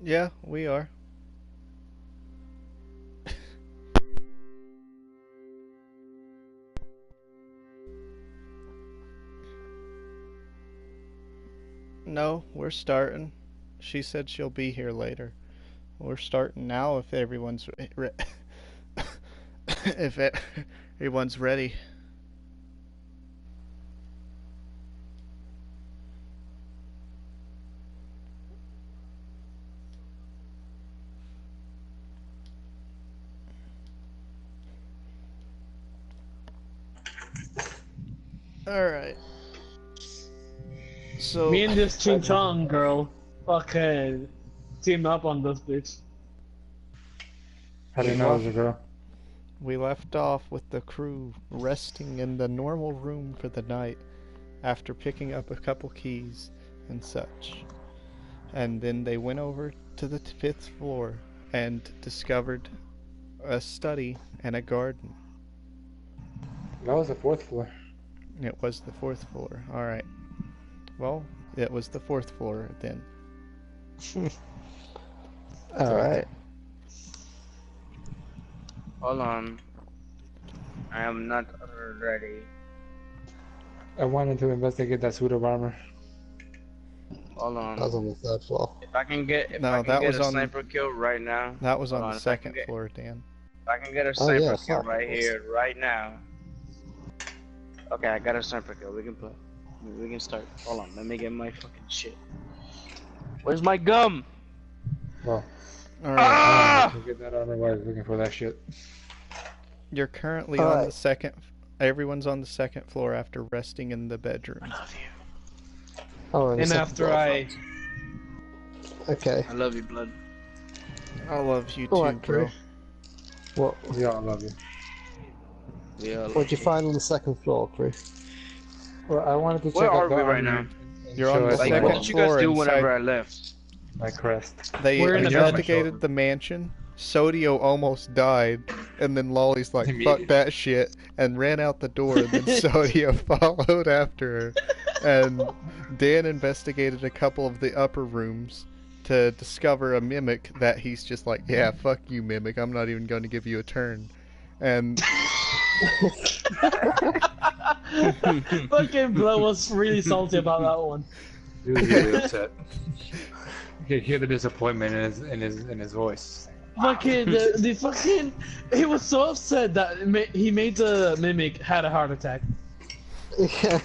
Yeah, we are. No, we're starting. She said she'll be here later. We're starting now if everyone's if everyone's ready. All right. So Me and this Ching Chong girl fucking team up on this bitch. How do you know it was a girl? we left off with the crew resting in the normal room for the night after picking up a couple keys and such. And then they went over to the fifth floor and discovered a study and a garden. That was the fourth floor. It was the fourth floor. Alright. Well, it was the fourth floor then. Alright. Hold on. I am not ready. I wanted to investigate that suit of armor. Hold That was on. on the third floor. If I can get was a on sniper kill right now. That was Hold on the if I can second get- floor, Dan. If I can get a Oh, sniper yeah, kill fuck. right here, right now. Okay, I got a sniper kill. We can play. We can start. Hold on, let me get my fucking shit. Where's my gum? Well, Alright. Ah! I get that armor while I was looking for that shit. You're currently on the Alright. second. Everyone's on the second floor after resting in the bedroom. I love you. Oh, And second after floor. I Okay. I love you, blood. I love you too, Alright, bro. What We all love you. Yeah. what'd you find on the second floor, crew? Well, I wanted to check Where out are the we right armor now? and You're show on the us Like, second what did you guys floor do inside- whenever I left? my crest. They We're in the investigated the mansion. Sodio almost died, and then Lolly's like, "Fuck Immediately. that shit," and ran out the door. And then Sodio followed after her. And Dan investigated a couple of the upper rooms to discover a mimic that he's just like, "Yeah, fuck you, mimic. I'm not even going to give you a turn." And fucking Blood was really salty about that one. He was really upset. You could hear the disappointment in his voice. Fucking the fucking he was so upset that he made the mimic had a heart attack. Yeah.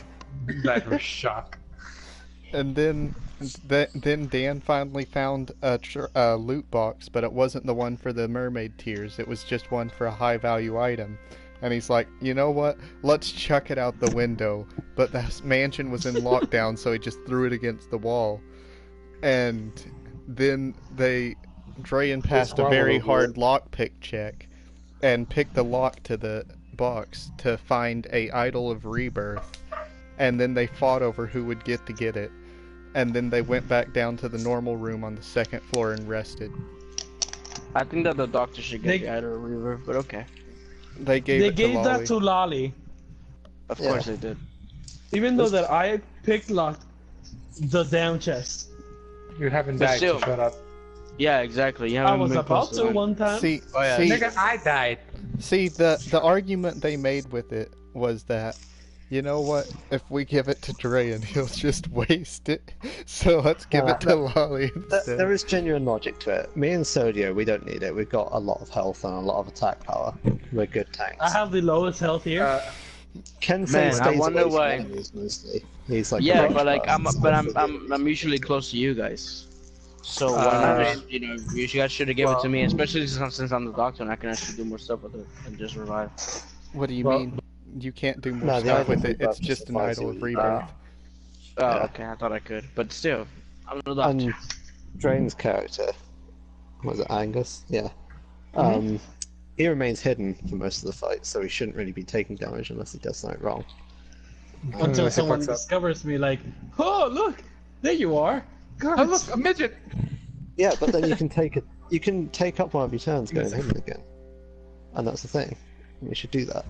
Died from shock. And then Dan finally found a loot box, but it wasn't the one for the mermaid tears. It was just one for a high value item. And he's like, you know what? Let's chuck it out the window. But the mansion was in lockdown, so he just threw it against the wall. And then Drayan passed a very hard lockpick check and picked the lock to the box to find a Idol of Rebirth. And then they fought over who would get to get it. And then they went back down to the normal room on the second floor and rested. I think that the doctor should They- get the Idol Reaver, but okay. They gave They it to gave Lolly. that to Lolly, Of Yeah. course they did. even though that I picked locked the damn chest. You haven't But died, so still- shut up. Yeah, exactly. You I haven't was been about close to it. one time. See, Oh, yeah. see, Nigga, I died. see, the argument they made with it was that, you know what? If we give it to Drayan, he'll just waste it. So let's give it to Lolly instead. There is genuine logic to it. Me and Sodio, we don't need it. We've got a lot of health and a lot of attack power. We're good tanks. I have the lowest health here. Ken Man, stays I wonder away from why- enemies mostly. He's like Yeah, a but like branch I'm usually close to you guys. So why not? You know, you guys should have given it to me, especially since I'm the doctor and I can actually do more stuff with it and just revive. What do you Well- mean? You can't do more No, the stuff Idol with of it. It's Rebirth just an suffices. Idol of Rebirth. Oh, Yeah. okay. I thought I could, but still, I'm the doctor. And Drain's character, was it Angus? Yeah. Mm-hmm. He remains hidden for most of the fight, so he shouldn't really be taking damage unless he does something wrong. Until Unless he someone fucks up. discovers me, like, oh look, there you are. God, Oh look, a midget! Yeah, but then you can take it. You can take up one of your turns going hidden again, and that's the thing. You should do that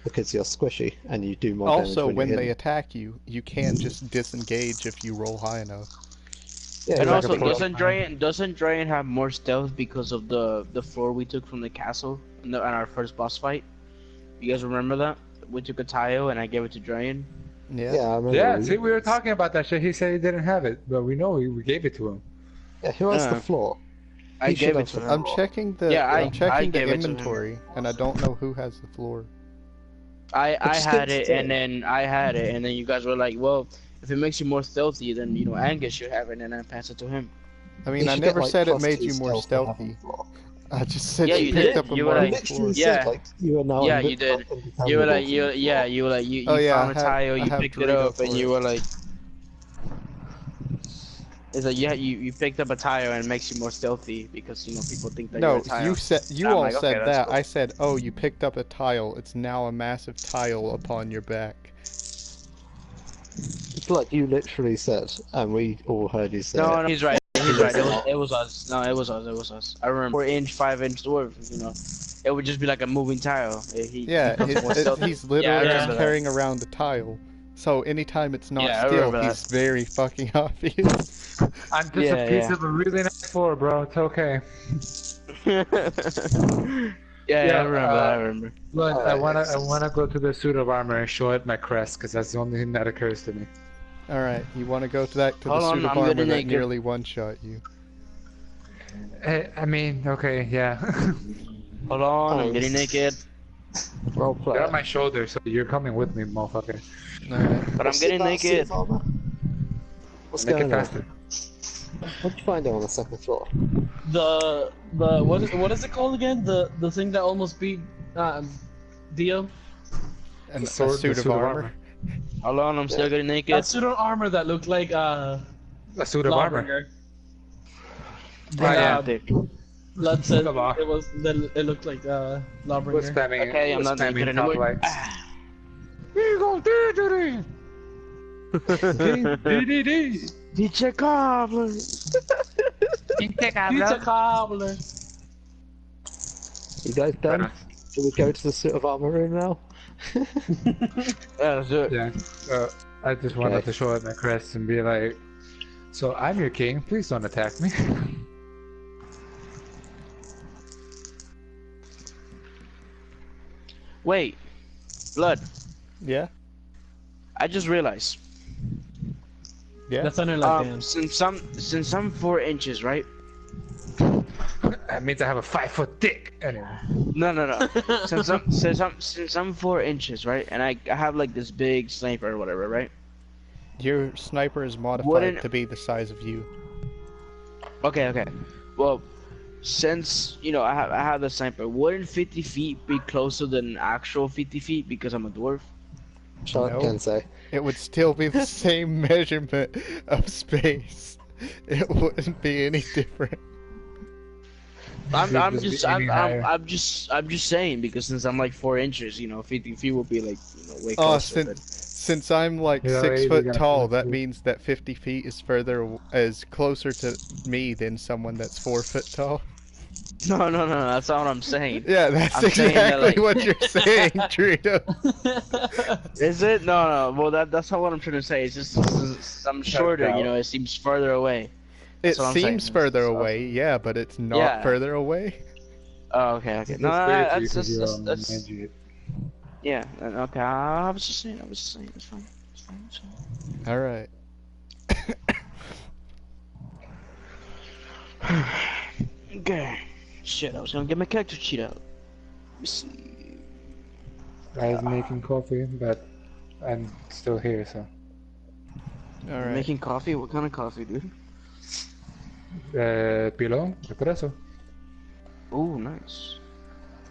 because you're squishy and you do more damage Also, when when you're they hidden. attack you, you can just disengage if you roll high enough. Yeah, And you like also, a pro- doesn't Drain have more stealth because of the floor we took from the castle in our first boss fight? You guys remember that? We took a tile and I gave it to Drain. Yeah. Yeah, I remember. Yeah, see, we were talking about that shit. He said he didn't have it, but we know we gave it to him. Yeah, who has the floor? I He should gave it have to the him. I'm floor. checking the Yeah, I I'm checking the gave it to him. inventory, and I don't know who has the floor. I just had didn't it, say. and then I had it, and then you guys were like, well, if it makes you more stealthy, then Angus should have it, and I pass it to him. I mean, You I should never get, like, said it +2 made you more stealth for having stealthy. the floor. I just said Yeah, you you picked did. up a You were marble like- floor. Literally Yeah. said, like, you are now Yeah, you did. You were like, you Oh, yeah, found a I have- tile, I you have picked it Dorito up, and for you it. were like, it's like you picked up a tile and it makes you more stealthy because people think that you're No, a tile. you said I'm all like, okay, said that's that. cool. I said, oh, you picked up a tile. It's now a massive tile upon your back. Like you literally said, and we all heard you say No, it. no, he's right. He's right. It was us. No, it was us. It was us. I remember 4-inch, 5-inch dwarf. It would just be like a moving tile. Yeah, he's literally Yeah, I just remember that. carrying around the tile. So anytime it's not Yeah, I still, remember he's very fucking obvious. I'm just Yeah, a piece yeah. of a really nice floor, bro. It's okay. yeah, I remember. I remember. But Alright, I wanna go to the suit of armor and show it my crest, because that's the only thing that occurs to me. All right, you want to go to the Hold on, suit of I'm armor getting that naked. nearly one-shot you. I mean, okay, yeah. Hold on, I'm getting naked. Role play. You're on my shoulder, so you're coming with me, motherfucker. All right. But I'm getting naked. What's Make going it on? faster. What did you find on the second floor? The what is it called again? The thing that almost beat Dio. And The sword, a suit the of armor. Hold on, I'm still getting naked. That suit of armor that looked like A suit of armor. Lawbringer. Oh, yeah. Blood said Come on. it looked like We're Lawbringer. spamming, Okay, I'm we're not spamming naked top anymore. lights. You go DDD. Pizza cobbler. Pizza cobbler. You guys done? Should we go to the suit of armor room now? Yeah, let's do it. Yeah. I just wanted to show it my crest and be like, so I'm your king. Please don't attack me. Wait, Blood. Yeah. I just realized. Yeah. That sounded like Dan. Since I'm 4 inches, right? That means I have a 5-foot dick. Anyway. No. since I'm 4 inches, right? And I have like this big sniper or whatever, right? Your sniper is modified Wouldn't- to be the size of you. Okay. Well, since I have the sniper, wouldn't 50 feet be closer than actual 50 feet because I'm a dwarf? Shall No. I can say? It would still be the same measurement of space. It wouldn't be any different. I'm Just just be aiming higher. I'm just saying because since I'm like 4 inches, 50 feet will be like way Oh, closer. since I'm like Yeah, 6 you're foot gonna tall, feel that it. means that 50 feet is closer to me than someone that's 4 foot tall. No, that's not what I'm saying. Yeah, that's I'm saying that, exactly like- what you're saying, Trito. Is it? No. Well, that's not what I'm trying to say. It's just since I'm shorter, out. it seems further away. It That's what I'm seems saying. further So- away, yeah, but it's not Yeah. further away. Oh, okay. No, It's weird that's because you're just that's idiot. yeah. Okay, I was just saying. It's fine. All right. Okay. Shit, I was gonna get my character sheet out. Let me see. I was making coffee, but I'm still here, so. All right. Making coffee? What kind of coffee, dude? Pilón, espresso. Oh, nice.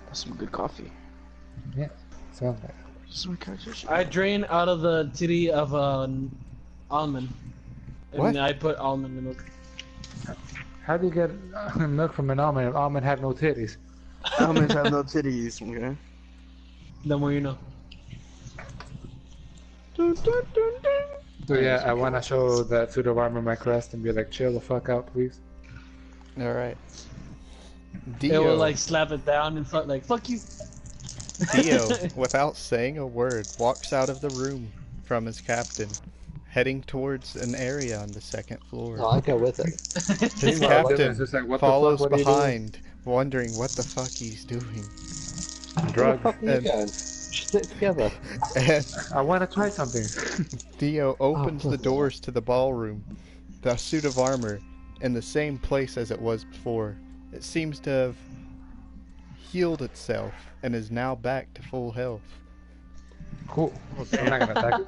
That's some good coffee. Sounds like. This is my character sheet. I drain out of the titty of an almond. And What? I put almond milk. How do you get milk from an almond if almond have no titties? Almonds have no titties. Okay. The more you know. So yeah, I want to show that suit of armor my crest and be like, chill the fuck out, please. All right. It will Dio, like slap it down and start like, fuck you. Dio, without saying a word, walks out of the room from his captain heading towards an area on the second floor. No, I go with it. His Meanwhile, captain Dylan's just like, what the follows fuck, what are you doing? behind, wondering what the fuck he's doing. Where the Drug. fuck are you And- going? Stick together. And I want to try something. Dio opens Oh, the doors to the ballroom. The suit of armor in the same place as it was before. It seems to have healed itself and is now back to full health. Cool. I'm not gonna attack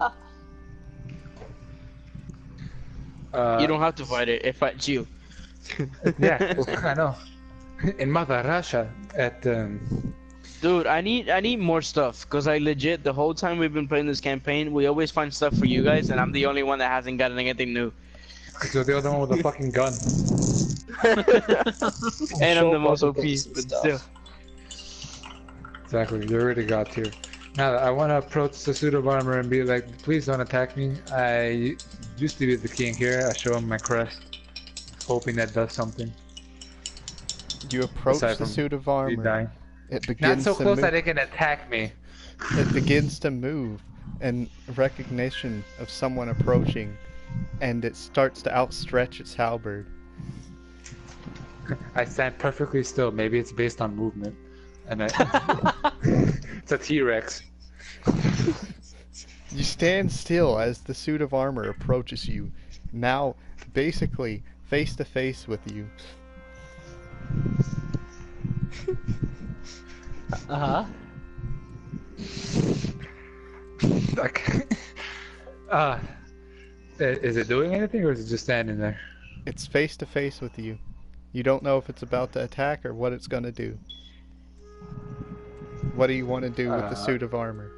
it. You don't have to fight it. It fights you. Yeah, I know. In Mother Russia, at Dude, I need more stuff, cause I legit the whole time we've been playing this campaign, we always find stuff for you guys, and I'm the only one that hasn't gotten anything new. you're the other one with a fucking gun. And I'm sure the most Bobby OP, gets some but stuff. still. Exactly, you already got here. Now, I want to approach the suit of armor and be like, please don't attack me. I used to be the king here. I show him my crest, hoping that does something. You approach Aside the from suit of Me armor. dying. It Not begins so to close move. that it can attack me. It begins to move in recognition of someone approaching, and it starts to outstretch its halberd. I stand perfectly still. Maybe it's based on movement. And it's a T-Rex. You stand still as the suit of armor approaches you, now basically face to face with you. Uh-huh. Like, is it doing anything or is it just standing there? It's face to face with you. You don't know if it's about to attack or what it's going to do. What do you want to do with the suit of armor?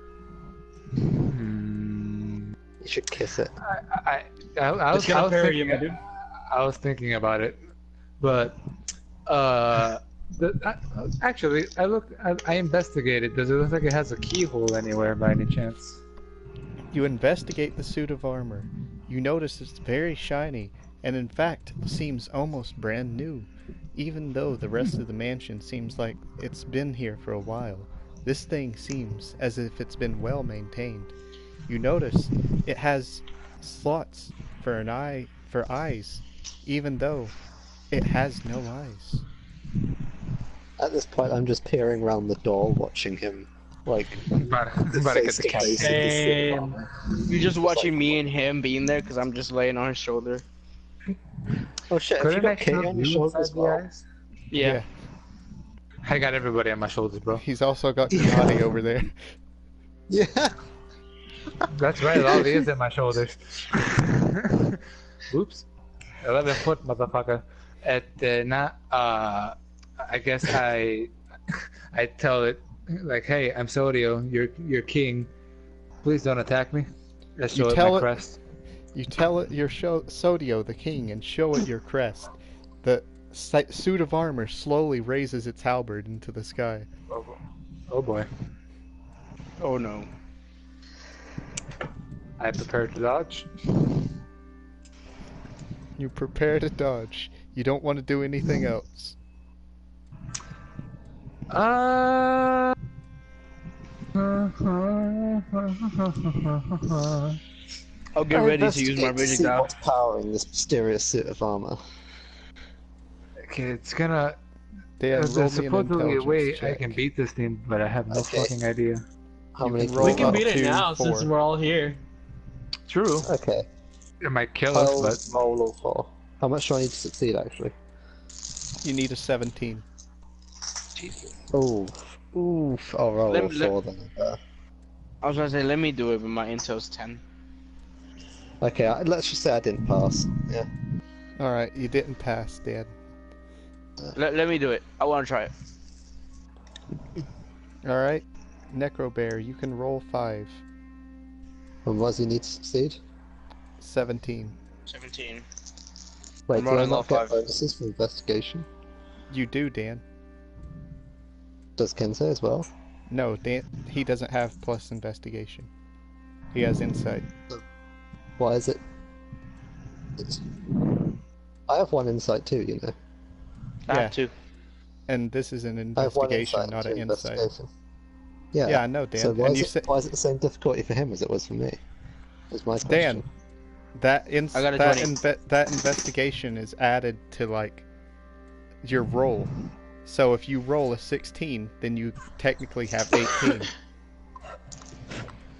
Hmm. You should kiss it. I It's gonna parry you, my dude. I was thinking about it, but actually, I investigated. Does it look like it has a keyhole anywhere by any chance? You investigate the suit of armor. You notice it's very shiny, and in fact seems almost brand new, even though the rest of the mansion seems like it's been here for a while. This thing seems as if it's been well maintained. You notice it has slots for eyes, even though it has no eyes. At this point, I'm just peering around the door, watching him, like, I'm about to get face the to cat. face with the suit of Damn. armor. You're just watching me and him being there, cause I'm just laying on his shoulder. Oh shit, have you Couldn't I got Kay shove on your you shoulders inside as the well? eyes? Yeah. I got everybody on my shoulders, bro. He's also got Gennady over there. Yeah. That's right, all he is in my shoulders. Oops. 11 foot, motherfucker. I guess I tell it, like, hey, I'm Sodio, you're king. Please don't attack me. Let's You show it tell my it- crest. You tell it you're Sodio the king and show it your crest. The suit of armor slowly raises its halberd into the sky. Oh boy. Oh no. I prepared to dodge. You prepare to dodge. You don't want to do anything else. I'll get ready to use my investigate to magic see now. what's powering this mysterious suit of armor. Okay, it's gonna. Dan, There's roll me an supposedly a way intelligence I can check. beat this thing, but I have no Okay. fucking idea. How You many? can roll We can up beat it to now 4. since we're all here. True. Okay. It might kill us, 12, but roll or 4. How much do I need to succeed, actually? You need a 17. Oof. Oof. I'll roll Let- a let- 4 then. I was gonna say, let me do it, but my intel's 10. Okay, let's just say I didn't pass. Yeah. Alright, you didn't pass, Dan. Let me do it. I wanna try it. Alright, Necrobear, you can roll 5. And what does he need to succeed? 17. 17. Wait, I'm do I rolling not all get 5. bonuses for investigation? You do, Dan. Does Ken say as well? No, Dan, he doesn't have plus investigation. He has insight. Why is it? I have 1 insight too, you know. I Yeah. have 2. And this is an I have 1 investigation, insight, not two an insight. investigation. Yeah. Yeah, I know, Dan. So why and is, you it, said, why is it the same difficulty for him as it was for me? Was my question. Dan, That I got a 20. that investigation is added to like your roll. So if you roll a 16, then you technically have 18.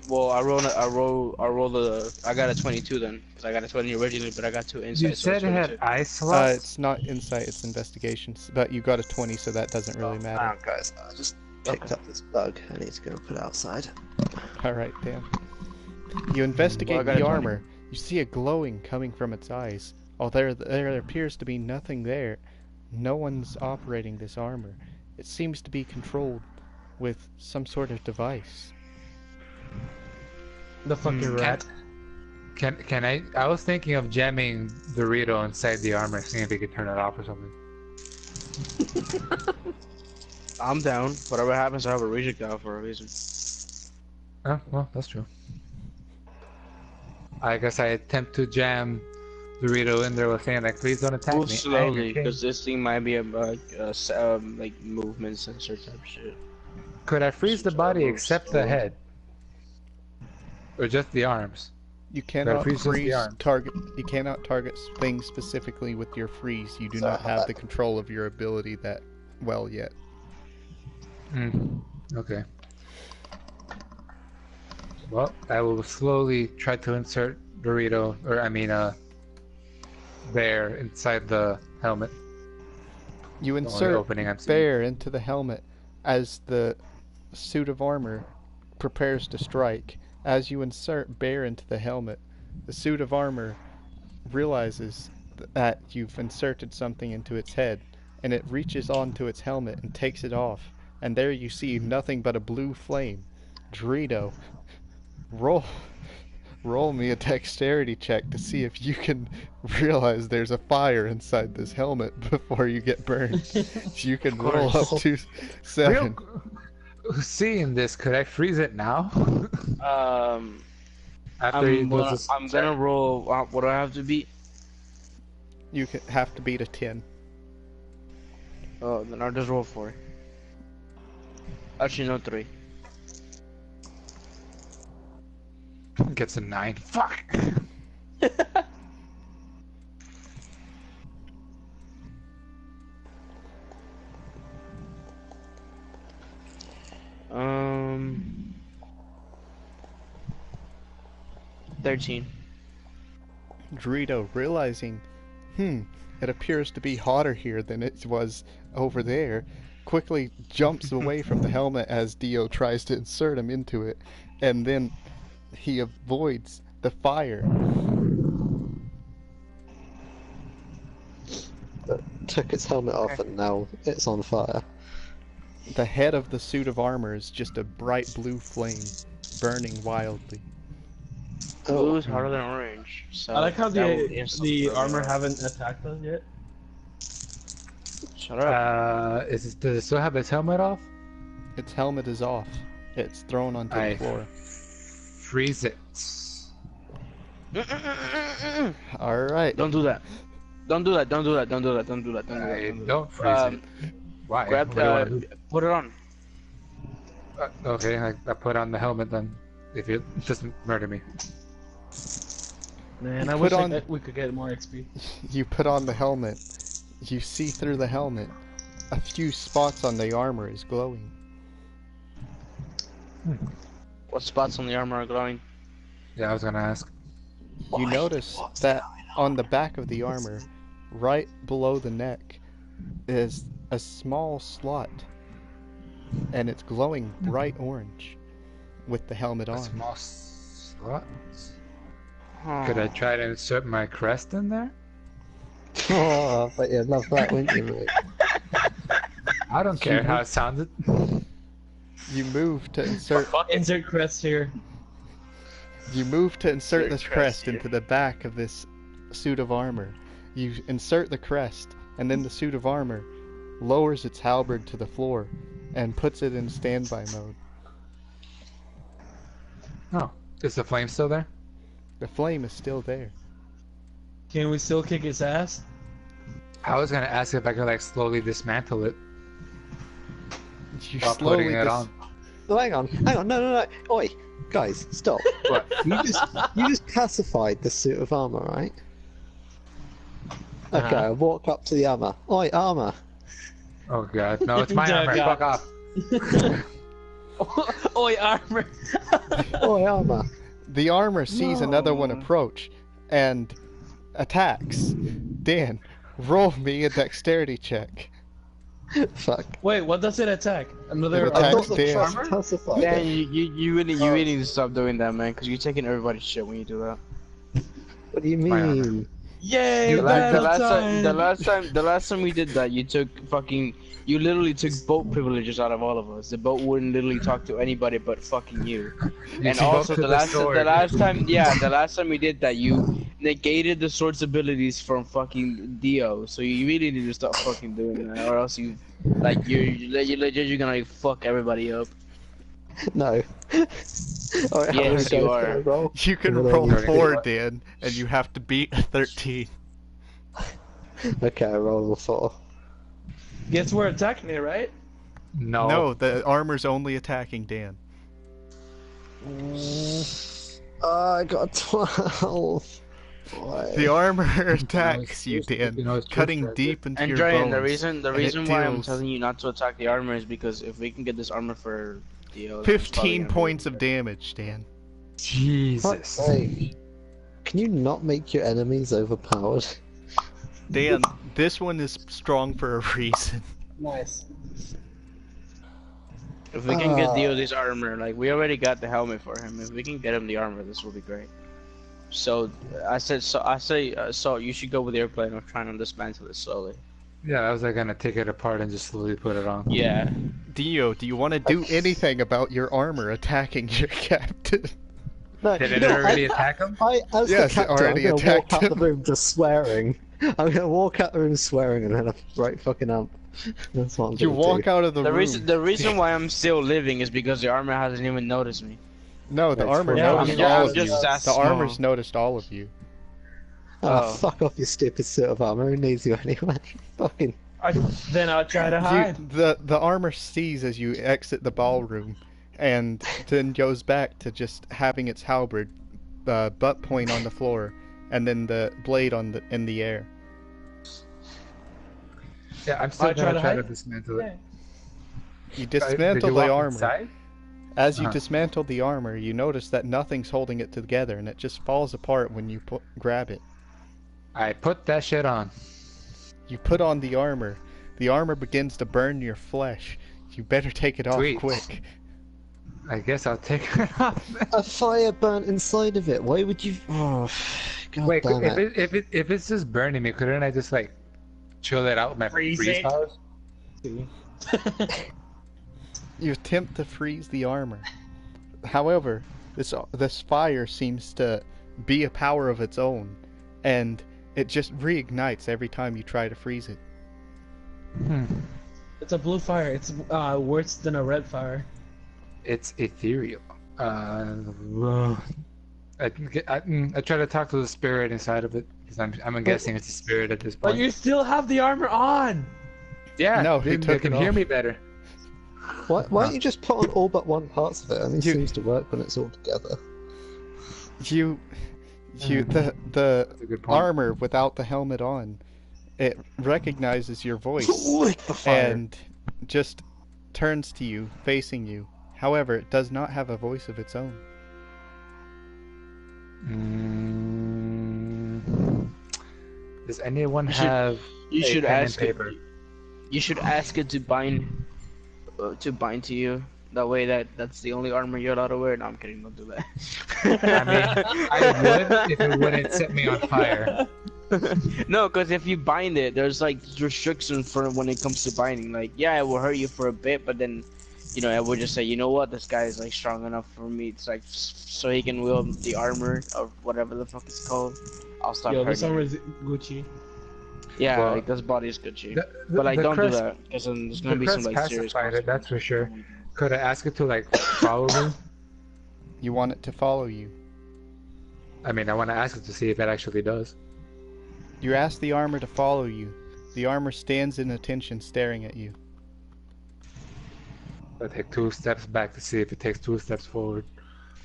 Well, I got a 22 then, because I got a 20 originally, but I got 2 You insight, so it's said it had 22. eye slots? It's not insight, it's investigations. But you got a 20, so that doesn't really matter. Oh, guys, I just picked up this bug. I need to go and put it outside. Alright, Dan. You investigate Well, I got the a 20. armor. You see a glowing coming from its eyes. Although there appears to be nothing there, no one's operating this armor. It seems to be controlled with some sort of device. The fucking rat. Can I was thinking of jamming Dorito inside the armor, seeing if he could turn it off or something. I'm down. Whatever happens, I have a reject out for a reason. Oh, well, that's true. I guess I attempt to jam Dorito in there with saying like, please don't attack Move me. slowly, because this thing might be a like movement sensor type shit. Could I freeze the body Move except the slowly. head? Or just the arms? You cannot freeze just the freeze arm. target. You cannot target things specifically with your freeze. You do So not how have about- the control of your ability that well yet. Okay. Well, I will slowly try to insert Dorito, or I mean, Bear inside the helmet. You The only insert opening I'm seeing. Bear into the helmet as the suit of armor prepares to strike. As you insert Bear into the helmet, the suit of armor realizes that you've inserted something into its head, and it reaches onto its helmet and takes it off. And there you see nothing but a blue flame. Dorito, roll me a dexterity check to see if you can realize there's a fire inside this helmet before you get burned. You can roll up to 7. Seeing this, could I freeze it now? After he does this. I'm gonna roll. What do I have to beat? You have to beat a 10. Oh, then I'll just roll 4. Actually, no, 3. Gets a 9. Fuck! Um, 13. Dorito, realizing, it appears to be hotter here than it was over there, quickly jumps away from the helmet as Dio tries to insert him into it, and then he avoids the fire. Took its helmet off and now it's on fire. The head of the suit of armor is just a bright blue flame, burning wildly. Blue is harder than orange. So I like how that will the instantly armor burn. haven't attacked us yet. Shut up. Does it still have its helmet off? Its helmet is off. It's thrown onto the floor. Freeze it. Alright. Don't do that. Don't do that. Don't do that. Don't do that. Don't do that. Don't do that. I do that. don't freeze it. Why? Grab What do you wanna do? put it on. Okay, I put on the helmet then. If it doesn't murder me. Man, You I put wish on- we could get more XP. You put on the helmet. You see through the helmet. A few spots on the armor is glowing. What spots on the armor are glowing? Yeah, I was gonna ask. You notice that on the back of the armor, right below the neck, is a small slot. And it's glowing bright orange with the helmet A on. small slot. Huh. Could I try to insert my crest in there? Oh, but you'd love that, wouldn't you, mate? I don't care how it sounded. You move to insert Insert crest here. You move to insert Insert this crest crest here. into the back of this suit of armor. You insert the crest, and then the suit of armor lowers its halberd to the floor and puts it in standby mode. Oh, is the flame still there? The flame is still there. Can we still kick its ass? I was gonna ask if I could like slowly dismantle it You while slowly putting it on. Oh, hang on, no. Oi, guys, stop. What? You just classified the suit of armor, right? Okay, I walk up to the armor. Oi, armor. Oh god, no, it's my Dear armor. God. Fuck off. Oi, armor. Oi, armor. The armor sees another one No. approach and attacks. Dan, roll me a dexterity check. Fuck. Wait, what does it attack? Another It I attacks thought the Dan. trust classified Dan, it. you really need to stop doing that, man, because you're taking everybody's shit when you do that. What do you My armor. mean? Yay! The The last time we did that, you literally took boat privileges out of all of us. The boat wouldn't literally talk to anybody but fucking you. And You also took the the sword. last time we did that, you negated the sword's abilities from fucking Dio. So you really need to stop fucking doing that, or else you're gonna like fuck everybody up. No. Alright, Yes, how many you dice are. can I roll? You can What roll are you? 4, Dan, and you have to beat a 13. Okay, I roll a 4. Guess we're attacking it, right? No. No, the armor's only attacking Dan. I got a 12. Why? The armor attacks you, it's- you Dan, know, it's cutting true. deep into And your Dragon, bones. the and reason it why I'm deals telling you not to attack the armor is because if we can get this armor for Dio, it's probably 15 gonna be points of good. damage, Dan. Fuck's Jesus. sake. Can you not make your enemies overpowered? Dan, this one is strong for a reason. Nice. If we can get Dio this armor, like we already got the helmet for him. If we can get him the armor, this will be great. So I say, so you should go with the airplane of trying to dismantle it slowly. Yeah, I was like gonna take it apart and just slowly put it on. Yeah. Dio, do you want to do anything about your armor attacking your captain? No, Did you it know, already attack him? as Yes, it the captain, already I'm gonna walk attacked out the him. room just swearing. I'm gonna walk out the room swearing and then a right fucking amp. That's what I'm You gonna walk do. out of the room. The reason why I'm still living is because the armor hasn't even noticed me. No, the That's armor Yeah, noticed I'm all just- of you. I'm just The that armor's small. noticed all of you. Ah, Oh. fuck off, you stupid suit of armor. Who needs you anyway? Fucking. Then I'll try to hide. The armor sees as you exit the ballroom, and then goes back to just having its halberd butt point on the floor, and then the blade in the air. Yeah, I'm still I try gonna to try to hide? dismantle it. You Did dismantle you the walk armor. inside? As you Uh-huh. dismantle the armor, you notice that nothing's holding it together, and it just falls apart when you grab it. I put that shit on. You put on the armor. The armor begins to burn your flesh. You better take it off Sweet. quick. I guess I'll take it off. A fire burnt inside of it. Why would you? Oh, God Wait, damn it. if it's just burning me, couldn't I just like chill it out with my Freeze freeze it. powers? You attempt to freeze the armor. However, this fire seems to be a power of its own, and it just reignites every time you try to freeze it. It's a blue fire. It's worse than a red fire. It's ethereal. I try to talk to the spirit inside of it because I'm guessing it's a spirit at this But point. you still have the armor on. Yeah, No, he they took can it hear off. me better. Why don't you just put on all but one parts of it? And it You- seems to work when it's all together. The That's a good point. armor without the helmet on, it recognizes your voice Lick the fire. and just turns to you, facing you. However, it does not have a voice of its own. Does anyone You should- have You a should pen and ask it. paper? You should ask it to bind to you. That way, that's the only armor you're allowed to wear. No, I'm kidding. Don't do that. I mean, I would if it wouldn't set me on fire. No, because if you bind it, there's like restrictions for when it comes to binding. Like, yeah, it will hurt you for a bit, but then, I would just say, you know what, this guy is like strong enough for me. It's like so he can wield the armor or whatever the fuck it's called. I'll stop Yo, this hurting. armor him. is Gucci. Yeah, Well, like this body is good cheap. The- But like, the don't crest- do that, because then there's The gonna be some crest like serious. pacified it, that's for sure. consequences. Could I ask it to like follow me? You want it to follow you. I mean, I want to ask it to see if it actually does. You ask the armor to follow you. The armor stands in attention, staring at you. I take 2 steps back to see if it takes 2 steps forward.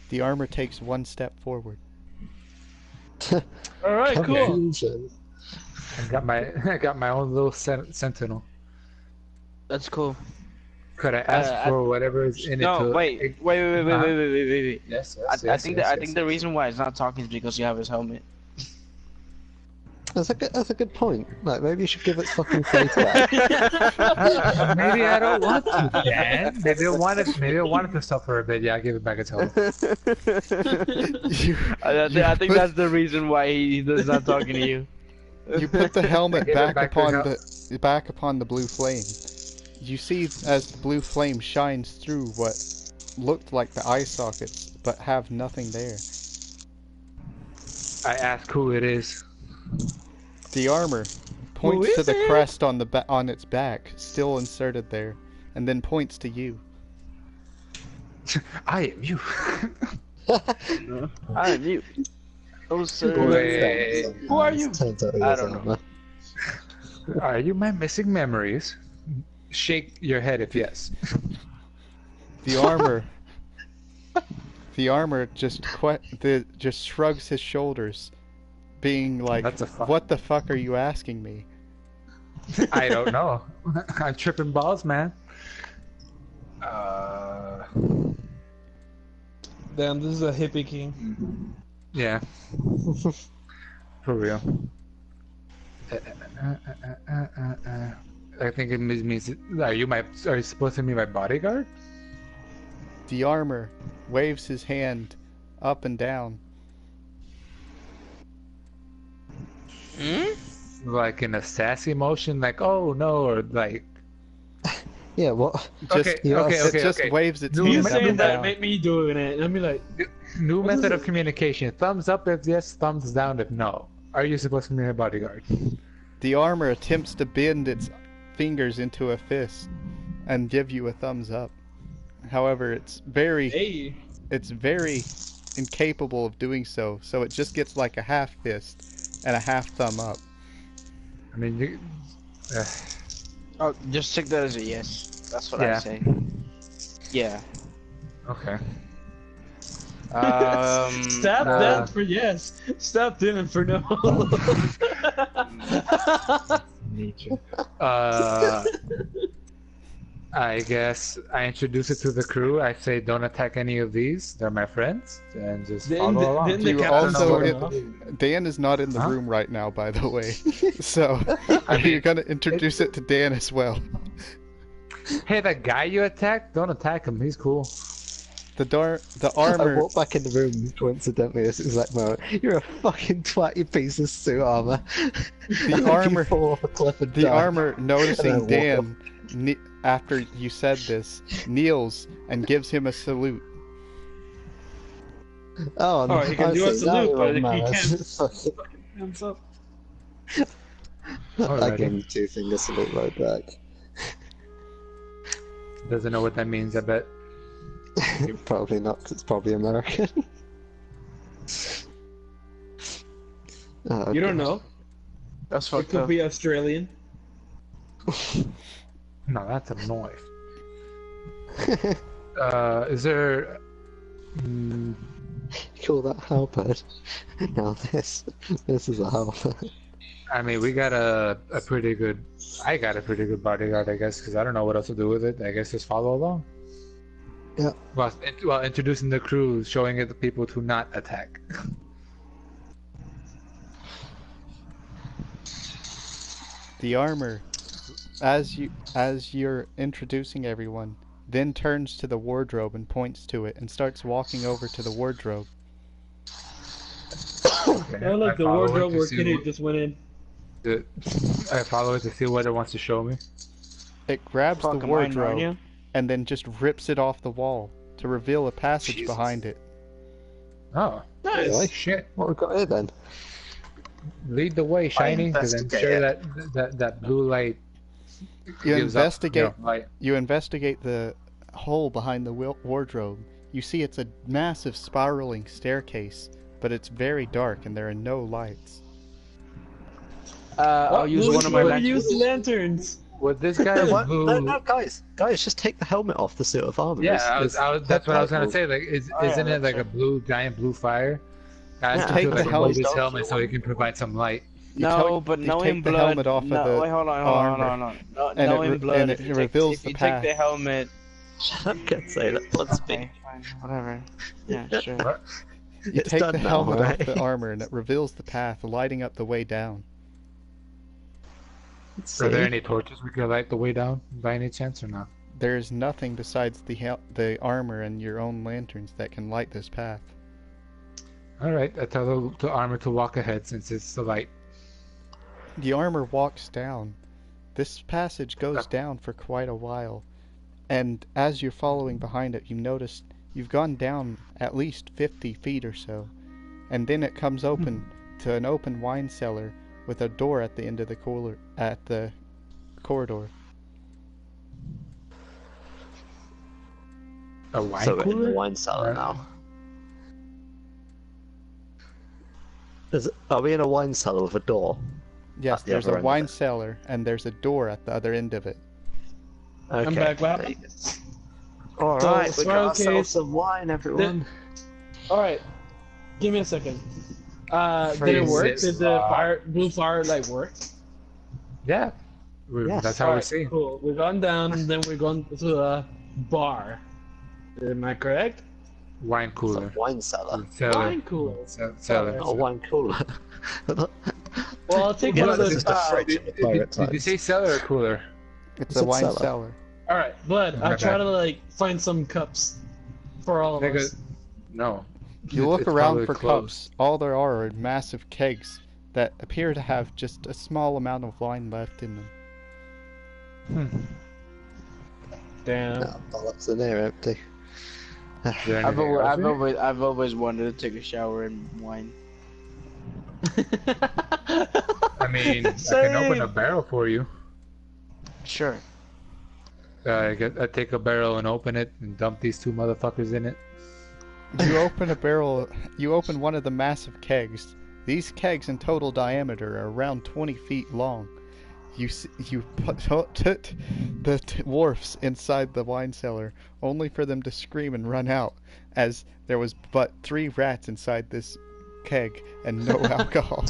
The armor takes 1 step forward. All right, cool. Confusion. I got my I got my own little sentinel. That's cool. Could I ask for whatever is in it? No, to... wait. Yes, I think the reason why it's not talking is because you have his helmet. That's a good point. Like, maybe you should give it fucking face back. Maybe I don't want to, Dan. Maybe I wanted to suffer a bit. Yeah, I give it back its helmet. I think that's the reason why he's not talking to you. You put the helmet Give it back back upon the blue flame. You see as the blue flame shines through what looked like the eye sockets, but have nothing there. I ask who it is. The armor points to the crest on on its back, still inserted there, and then points to you. I am you. I am you. Oh, sir. Wait. Who are you? Turns out it I is don't know. armor. Are you my missing memories? Shake your head if yes. The armor. The armor just shrugs his shoulders, being like, That's a fuck. "What the fuck are you asking me?" I don't know. I'm tripping balls, man. Damn, this is a hippie king. Yeah. For real. I think it means. Are you supposed to be my bodyguard? The armor waves his hand up and down. Like in a sassy motion, like oh no, or like. Yeah, what? Just, Okay. it just waves its He's hand He's up saying and that down. make me doing it. Let me like. New What is method it? of communication. Thumbs up if yes, thumbs down if no. Are you supposed to be my bodyguard? The armor attempts to bend its fingers into a fist and give you a thumbs up. However, it's very Hey. incapable of doing so, so it just gets like a half fist and a half thumb up. I mean, you, Oh, just take that as a yes. That's what I Yeah. say. Yeah. okay. Stab that for yes. Stab Dylan for no. I guess I introduce it to the crew. I say, don't attack any of these. They're my friends, and just Then follow along. the You captain also, sort of- Dan is not in the Huh? room right now, by the way. So, are you gonna introduce it to Dan as well? Hey, that guy you attacked, don't attack him. He's cool. The I armor, walked back in the room coincidentally at this exact moment. You're a fucking twat, you piece of suit armor. The armor- fall off a cliff and the die. armor, And I noticing walk Dan, after you said this, kneels and gives him a salute. Oh, Oh, he can I do a see, now salute, you're but all he mad. can't- Fucking- Hands up. I Alrighty. gave him 2-finger salute right back. Doesn't know what that means, I bet. Probably not, 'cause it's probably American. Oh, You don't God. know. That's It fucked could up. be Australian. No, that's a knife. Is there... Mm, Call that halberd. Now this is a halberd. I mean, we got a pretty good... I got a pretty good bodyguard, I guess, because I don't know what else to do with it. I guess just follow along. Yeah. Well, introducing the crew, showing it to people to not attack. The armor, as you're introducing everyone, then turns to the wardrobe and points to it and starts walking over to the wardrobe. Okay. Oh, look, I the follow it wardrobe to where see Kenny what- just went in. I follow it to see what it wants to show me. It grabs Fuck, the am I Narnia? wardrobe and then just rips it off the wall to reveal a passage Jesus. behind it. Oh, Nice. Really? shit. What we got here then? Lead the way, Shiny, because I'm investigate sure it. that blue light You gives up, investigate. light. You investigate the hole behind the wardrobe. You see it's a massive spiraling staircase, but it's very dark and there are no lights. I'll use one of my We'll lanterns. use lanterns. With this guy's What? blue. No, guys, just take the helmet off the suit of armor. Yeah, that's what I was gonna vital. say. Like, isn't it like a giant blue fire? I Yeah, asked him take to the like remove his helmet- helmet so he can provide some light. No, but you knowing take the blood. helmet off no, of the wait, hold on. armor, No, and knowing blood. and if it you reveals take, the if you take path. the helmet. Shut up, can't say that. Let's speak. Okay, fine, whatever. Yeah, sure. What? You It's take done the now, helmet off right? the armor, and it reveals the path, lighting up the way down. Are there See? any torches we could light the way down by any chance or not? There is nothing besides the armor and your own lanterns that can light this path. All right, I tell the armor to walk ahead since it's the light. The armor walks down. This passage goes down for quite a while, and as you're following behind it, you notice you've gone down at least 50 feet or so, and then it comes open to an open wine cellar with a door at the end of the corridor. A wine So we're in the cooler? wine cellar Yeah. now. Are we in a wine cellar with a door? Yes, At the there's other a end of wine it. cellar, and there's a door at the other end of it. Okay. I'm back. What there you happened? go. All So, right, we got smile ourselves case. some wine, everyone. All right, give me a second. Did it work? Freeze it. Did the blue fire like work? Yeah. Yes. That's how we Alright, see. Cool. We've gone down, and then we're going to the bar. Am I correct? Wine It's cooler. a wine cellar. Cellar. Wine cooler. Cellar. Not a wine cooler. Well, I'll take Yeah, one of this the. is the fridge in the pirate Did you times. say cellar or cooler? It's It's a a wine cellar. cellar. All right, but I'll Okay. try to like find some cups for all of Nigga, us. no. You look It's around probably for closed. cups. All there are massive kegs that appear to have just a small amount of wine left in them. Damn. No, bollocks in there, empty. Is there anything else here? I've always wanted to take a shower in wine. I mean, I can open a barrel for you. Sure. I take a barrel and open it and dump these two motherfuckers in it. You open a barrel. You open one of the massive kegs. These kegs in total diameter are around 20 feet long. You put the dwarfs inside the wine cellar, only for them to scream and run out, as there was but 3 rats inside this keg and no alcohol.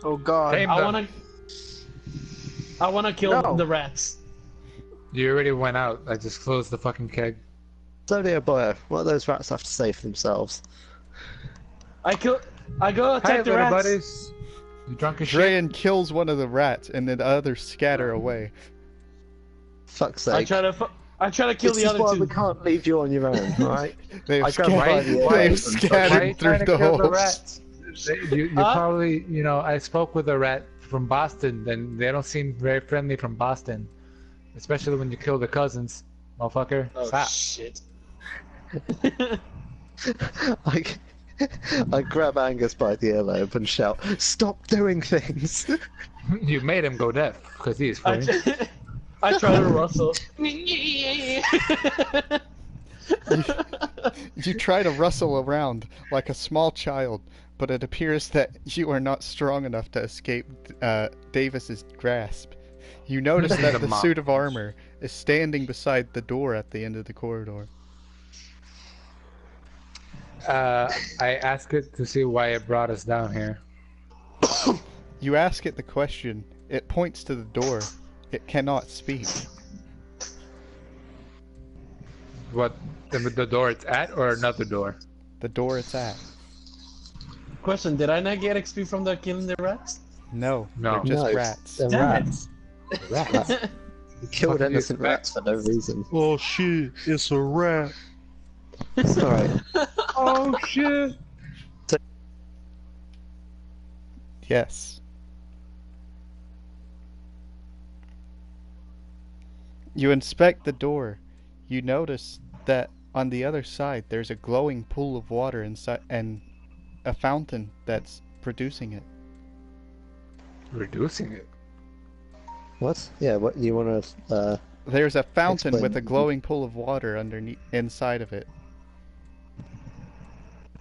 Oh God. Tame I them. wanna kill No. the rats. You already went out. I just closed the fucking keg. So dear boy, what do those rats have to say for themselves? I go Hi, attack the little rats. buddies. You drunk as shit? Drayan kills one of the rats, and then the others scatter away. Fuck's I sake. try to kill This the is why other we two. can't leave you on your own, alright? They've, I grabbed by the why- they've ears and fucking- Why are scattered you through trying to the kill the holes. rats? You Huh? probably, I spoke with a rat from Boston, and they don't seem very friendly from Boston. Especially when you kill the cousins, motherfucker. Oh Stop. shit. I grab Angus by the earlobe and shout, "Stop doing things!" You made him go deaf, because he is I, funny. I try to rustle. You try to rustle around like a small child, but it appears that you are not strong enough to escape Davis's grasp. You notice that the Mom. suit of armor is standing beside the door at the end of the corridor. I asked it to see why it brought us down here. You ask it the question. It points to the door. It cannot speak. What, the door it's at, or another door? The door it's at. Question: did I not get XP from the killing the rats? No, No. they're just No, rats. They're Damn it. rats. Rats. You killed Fucking innocent expect- rats for no reason. Oh shit, it's a rat. Alright. Oh shit! Yes. You inspect the door. You notice that on the other side there's a glowing pool of water inside and a fountain that's producing it. Reducing it. What? Yeah, what you wanna There's a fountain with a Explain. glowing pool of water underneath inside of it.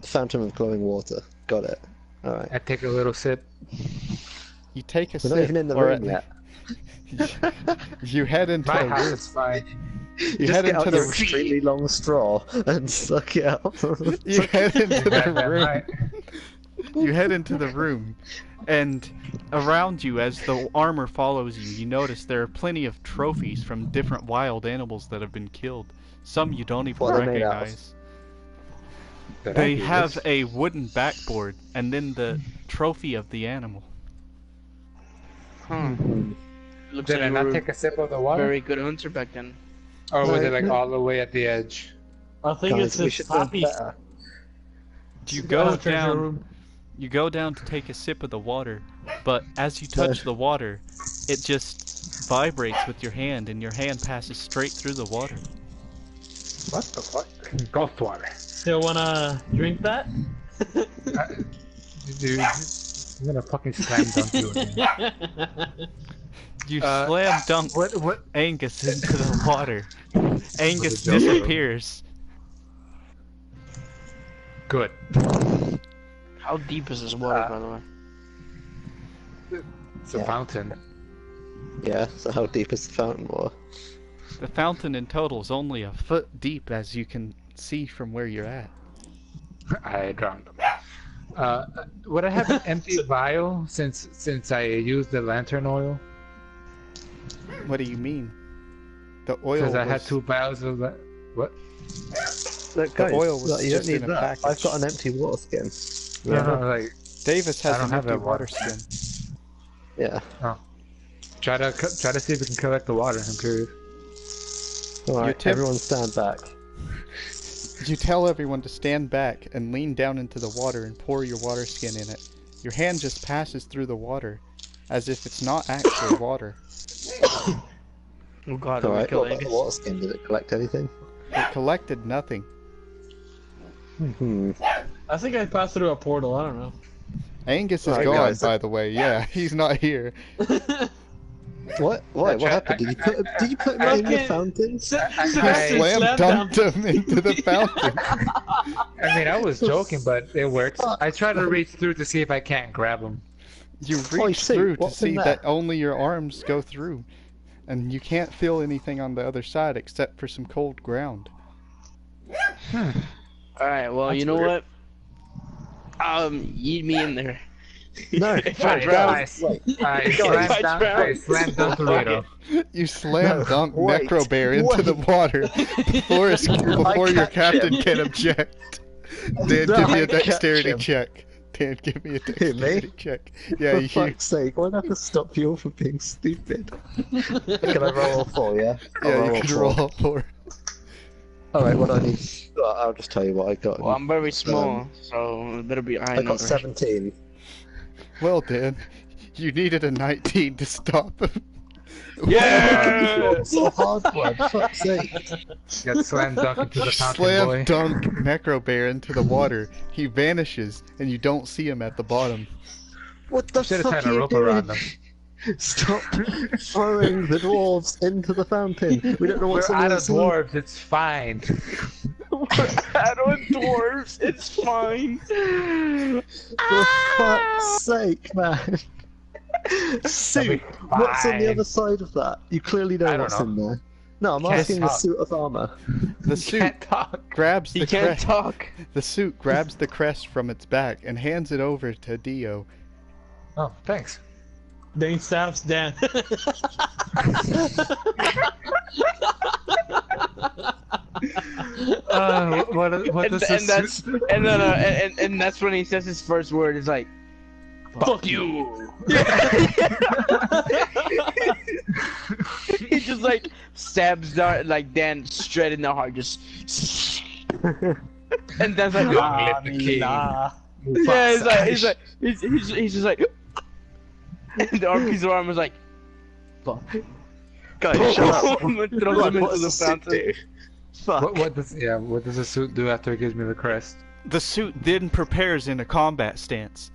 fountain of glowing water. Got it. Alright. I take a little sip. You take a We're sip, not even in the or room at- yet. You head into My the house room. is fine. You Just head get into out your the extremely long straw and suck it out. you head into the Goddamn room. right. You head into the room, and around you, as the armor follows you, you notice there are plenty of trophies from different wild animals that have been killed. Some you don't even What are they made out of? recognize. Did I They do have this? a wooden backboard, and then the trophy of the animal. Huh. Hmm. Looks Did like I you not were take a sip of the a water? very good hunter back then. Or was it like No. all the way at the edge? I think Guys, it's we his should do poppy. better. You go treasure down. room. You go down to take a sip of the water, but as you touch the water, it just vibrates with your hand, and your hand passes straight through the water. What the fuck? Ghost water. Still wanna drink that? Dude, I'm gonna fucking slam dunk you again. You Uh, slam dunk What? Angus into the water. Angus joke. disappears. Good. How deep is this water, by the way? It's a Yeah. fountain. Yeah, so how deep is the fountain water? The fountain in total is only a foot deep, as you can see from where you're at. I drowned him. Would I have an empty vial since I used the lantern oil? What do you mean? The oil Because I had was- 2 vials of that. What? Look, The guys, oil was look, you don't just in need a that. package. I've got an empty water skin. No, like Davis I has don't an have empty that water water. skin. Yeah. try to see if we can collect the water. I'm curious. Alright, tip- everyone stand back. You tell everyone to stand back and lean down into the water and pour your water skin in it. Your hand just passes through the water, as if it's not actually water. Oh god, Alright, kill what about the Angus. water skin? Did it collect anything? It collected nothing. Hmm. I think I passed through a portal. I don't know. Angus is Alright, gone, guys. by the way. Yeah, he's not here. What? Why? What happened? Did you put him in the Okay. fountain? You Sebastian slam slam dunked him into the fountain. I mean, I was joking, but it works. I try to reach through to see if I can't grab him. You Oi, reach Sue, through to what's in see there? that only your arms go through. And you can't feel anything on the other side except for some cold ground. Alright, well, you know what? Eat me in there. No, If I no, drown- guys, wait. I If I drown- slam dunk Dorito. You slam No, dunk wait, Necrobear into the water before your catch captain him. can object. Dan, No, give me I a catch dexterity him. check. Dan, give me a me? dexterity check. Yeah, For you. fuck's sake, why'd I have to stop you all from being stupid? Can I roll all 4, yeah? I'll Yeah, you all can 4. roll for. Alright, what do I need? I'll just tell you what I got. Well, I'm very small, so it better be a high I number. got 17. Well, Dan, you needed a 19 to stop him. Yeah! It's a hard one, fuck's sake. Got slam dunk into the fountain Slam boy. dunk Necrobear into the water. He vanishes, and you don't see him at the bottom. What the Should have fuck tied are a you rope doing? around them. Stop throwing the dwarves into the fountain. We don't know We're what's out in of the dwarves. It's fine. I don't dwarves, it's fine. For fuck's sake, man. Sue, what's on the fine. other side of that? You clearly know I don't what's know. in there. No, I'm Can't asking the talk. suit of armor. The suit Can't talk. grabs He the can't crest. talk. The suit grabs the crest from its back and hands it over to Dio. Oh, thanks. Dane stabs Dan. What does and this that's and that's when he says his first word is like, "Fuck you." He just like stabs down like Dan straight in the heart, just. And Dan's like, Long live the king. Nah. yeah, he's just like, and the piece of armor is like, fuck. Guys, shut up. And throws What him into does the the suit fountain. do? Fuck. what does the suit do after it gives me the crest? The suit then prepares in a combat stance.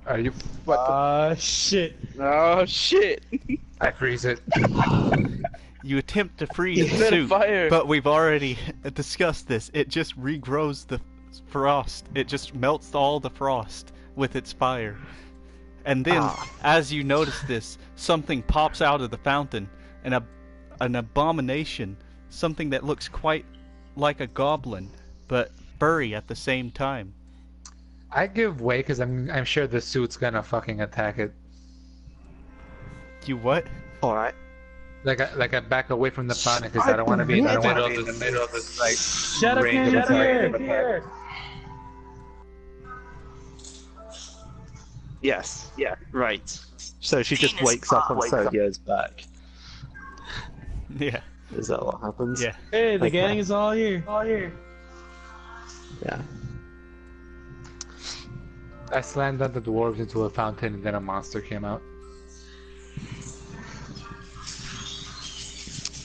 Are you? What? Shit. Oh shit! I freeze it. You attempt to freeze He's the lit a suit, fire. but we've already discussed this. It just regrows the frost. It just melts all the frost with its fire. And then, Ah. as you notice this, something pops out of the fountain, and an abomination, something that looks quite like a goblin, but furry at the same time. I give way because I'm sure the suit's gonna fucking attack it. You what? Alright. Like I back away from the fountain because I don't want to be in the middle of this like ring of attack. Yes. Yeah. Right. So she just wakes up on Sodio's back. Yeah. Is that what happens? Yeah. Hey, the Okay. gang is all here. All here. Yeah. I slammed down the dwarves into a fountain and then a monster came out.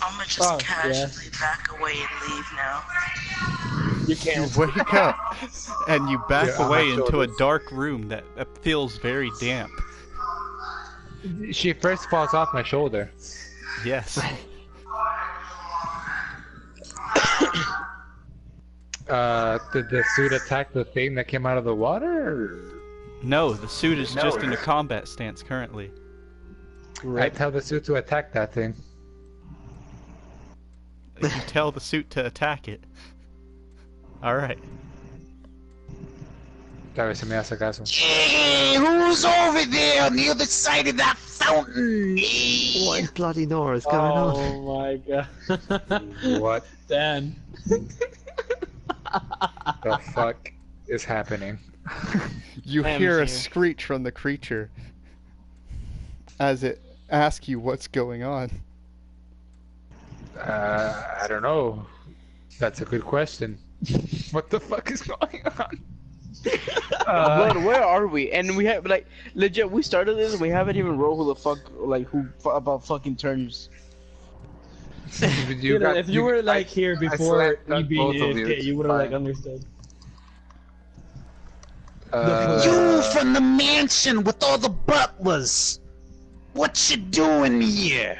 I'm gonna just Oh, casually back away and leave now. You can't. You wake up, and you back Yeah, on away my into a shoulders. dark room that feels very damp. She first falls off my shoulder. Yes. Did the suit attack the thing that came out of the water? No, the suit is just in a combat stance currently. I tell the suit to attack that thing. You tell the suit to attack it. Alright. Dale, se me hace caso. Hey, who's over there on the other side of that fountain? Hey. What in bloody Nora is going on? Oh my god. What Dan. the fuck is happening? You I am hear a here. screech from the creature as it asks you what's going on. I don't know. That's a good question. What the fuck is going on? But where are we? And we have like legit. We started this and we haven't even rolled who the fuck about fucking turns. You know, if you were like here before slapped you on being both of you, AFK, it's you would have like fine. understood. You from the mansion with all the butlers. What you doing here?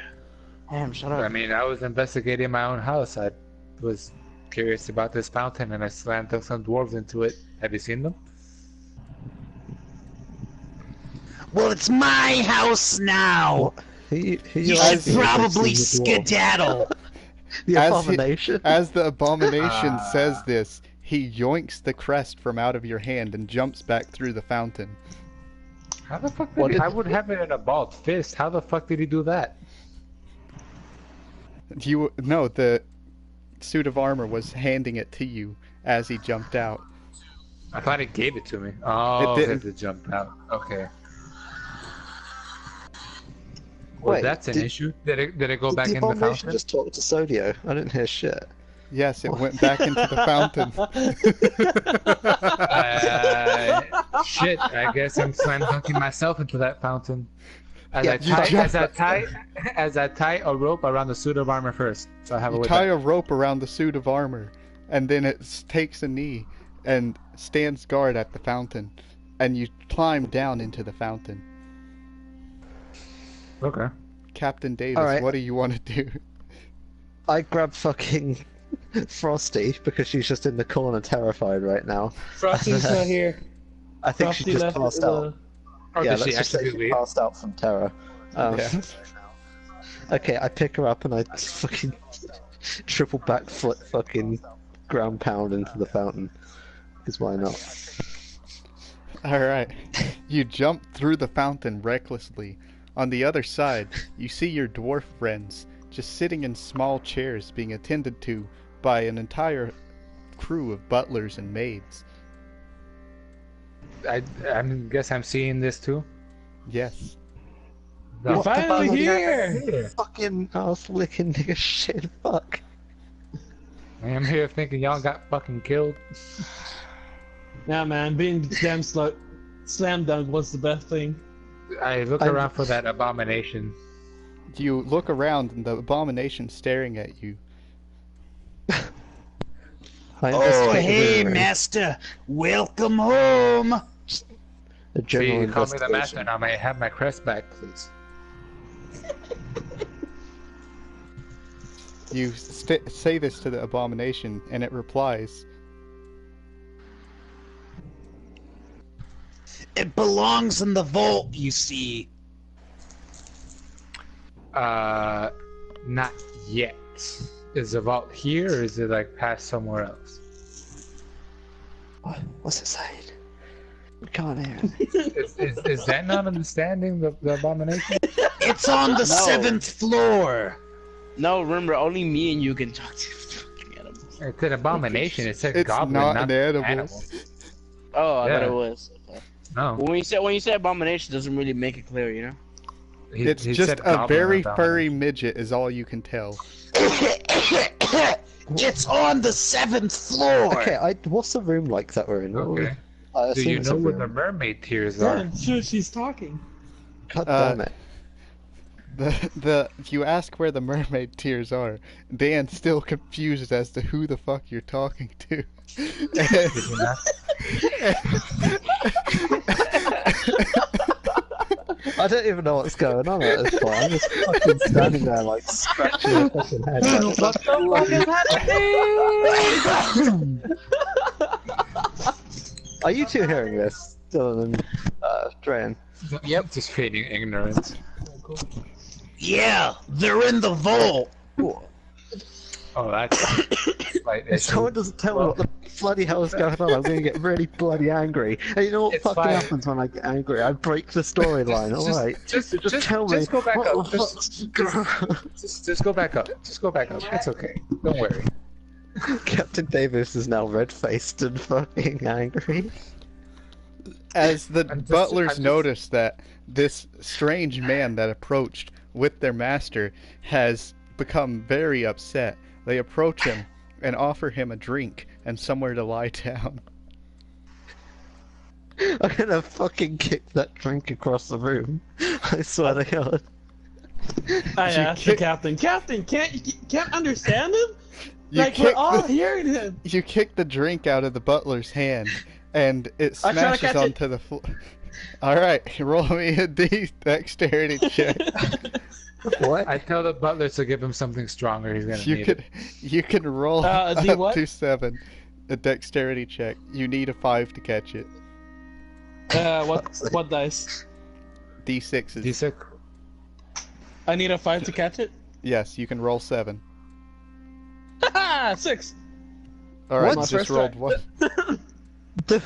Damn, shut I up. mean, I was investigating my own house. I was curious about this fountain and I slammed some dwarves into it. Have you seen them? Well, it's my house now. Who You you should asking probably against the dwarf? skedaddle. The As he- abomination? As the abomination says this, he yoinks the crest from out of your hand and jumps back through the fountain. How the fuck What did he, did- I would have it in a balled fist. How the fuck did he do that? No, the suit of armor was handing it to you as he jumped out. I thought he gave it to me. Oh, It didn't. because it jumped out. Okay. Well, Wait, that's an did- issue. Did it go Did back the in the abomination fountain? just talk to Sodio? I didn't hear shit. Yes, it went back into the fountain. Shit, I guess I'm slam dunking myself into that fountain. As, Yeah, I you tie, jumped- as I tie a rope around the suit of armor first, so I have a You way tie back. a rope around the suit of armor, and then it takes a knee and stands guard at the fountain, and you climb down into the fountain. Okay. Captain Davis, Alright. what do you want to do? I grab fucking Frosty because she's just in the corner terrified right now. Frosty's not here. I think Frosty she just left passed the- out. Oh, Yeah, did she let's just say actually she leave? passed out from terror. Yeah. Okay, I pick her up and I fucking triple backflip fucking ground pound into the fountain. Because why not? Alright. You jump through the fountain recklessly. On the other side, you see your dwarf friends just sitting in small chairs being attended to by an entire crew of butlers and maids. I guess I'm seeing this too. Yes. You're What the finally fuck? here! Fucking ass licking nigga shit, fuck. I'm here thinking y'all got fucking killed. Nah, man, being damn slam dunk was the best thing. I look around for that abomination. You look around and the abomination's staring at you. I Oh, investigate hey, the room. master. Welcome home. A See, general you call me the master investigation. now. May I have my crest back, please? You say this to the abomination, and it replies, It belongs in the vault, you see. Not yet. Is the vault here, or is it like past somewhere else? What's it saying? We can't hear it. Is that not understanding the abomination? It's on the No. 7th floor. No, remember, only me and you can talk to fucking animals. It's an abomination. It said It's goblin, not not an animal. Oh, I thought Yeah. it was. Okay. No. When you say abomination, it doesn't really make it clear, you know? It's he just said a goblin, very not furry abomination. midget, is all you can tell. It's on the 7th floor. Okay, what's the room like that we're in? What Okay. I Do assume you it's know a where the room. mermaid tears are? Yeah, sure, she's talking. God Uh, damn it. You ask where the mermaid tears are. Dan's still confused as to who the fuck you're talking to. Did you not? I don't even know what's going on at this point. I'm just fucking standing there like scratching my fucking head. Like, What the fuck is happening? are you two hearing this? Dylan and Drain? Yep. Just feigning ignorance. Yeah, they're in the vault. Oh, that's like If someone doesn't tell me what the bloody hell is going on, I'm going to get really bloody angry. And you know what It's fucking fine. happens when I get angry? I break the storyline, alright? Just Tell me. Just go back what up. the Just, fuck's just go back up. Just go back up. It's okay. Don't worry. Captain Davis is now red-faced and fucking angry. As the I'm butlers just- notice that this strange man that approached with their master has become very upset, they approach him and offer him a drink and somewhere to lie down. I'm gonna fucking kick that drink across the room. I swear to God. I You asked the kick- captain. Captain, can't understand him? You Like we're kick all the- hearing him. You kick the drink out of the butler's hand, and it I'm trying to smashes catch it. onto the floor. Alright, roll me a dexterity check. What? I tell the butler to give him something stronger. He's gonna need it. You can roll D up what? to 7. A dexterity check. You need a 5 to catch it. What dice? D6s. D6. I need a 5 to catch it. Yes, you can roll 7. Haha, 6. Alright, What? you just First rolled try. 1.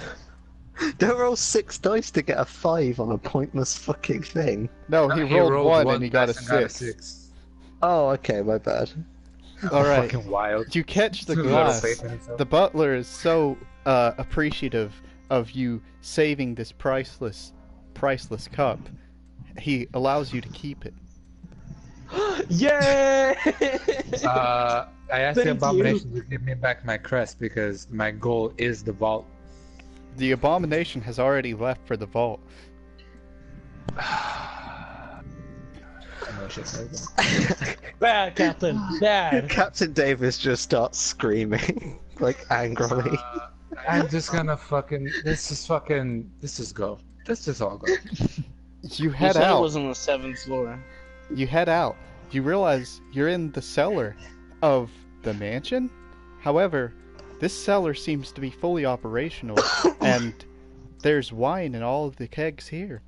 Don't roll 6 dice to get a 5 on a pointless fucking thing. No, he rolled 1 and he got a dice and 6. Oh, okay, my bad. Alright, Fucking wild. you catch the Too little glass. faith in himself. The butler is so appreciative of you saving this priceless cup. He allows you to keep it. Yay! I asked the Thank abomination to give me back my crest because my goal is the vault. The abomination has already left for the vault. I know shit like that. Bad, Captain. Bad. Captain Davis just starts screaming, like angrily. I'm just gonna fucking. This is go. Let's just all go. You You head said it out. was on the 7th floor. You head out. You realize you're in the cellar of the mansion. However, this cellar seems to be fully operational, and there's wine in all of the kegs here,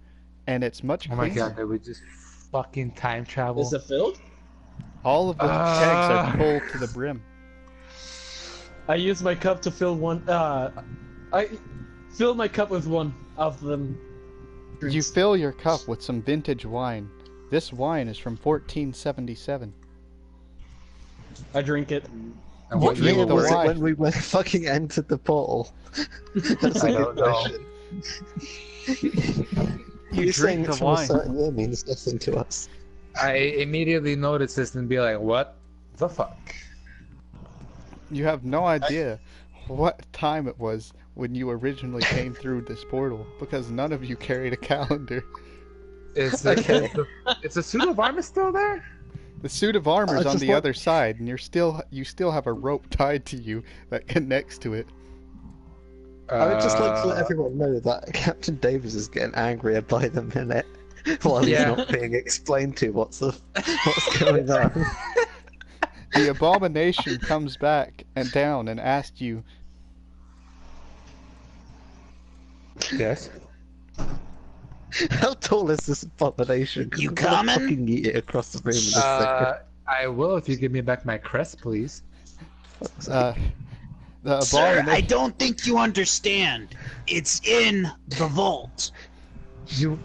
and it's much Oh my cleaner. god, did we just fucking time travel? Is it filled? All of the kegs are full to the brim. I used my cup to fill one. I filled my cup with one of them. You fill your cup with some vintage wine. This wine is from 1477. I drink it. And You what drink you the were Was it wine. when we went fucking entered the portal? That's I a don't good know. question. You saying drink it's the from a wine. certain year means nothing to us. I immediately noticed this and be like, what the fuck? You have no idea what time it was when you originally came through this portal, because none of you carried a calendar. Is the suit of armor still there? The suit of armor's I on just the want- other side, and you still have a rope tied to you that connects to it. I would just like to let everyone know that Captain Davis is getting angrier by the minute while he's Yeah. not being explained to what's going on. The abomination comes back and down and asks you, Yes. How tall is this abomination? You I'm gonna coming? fucking eat it across the room in a second. I will if you give me back my crest, please. The Sir, I abomination. don't think you understand. It's in the vault. You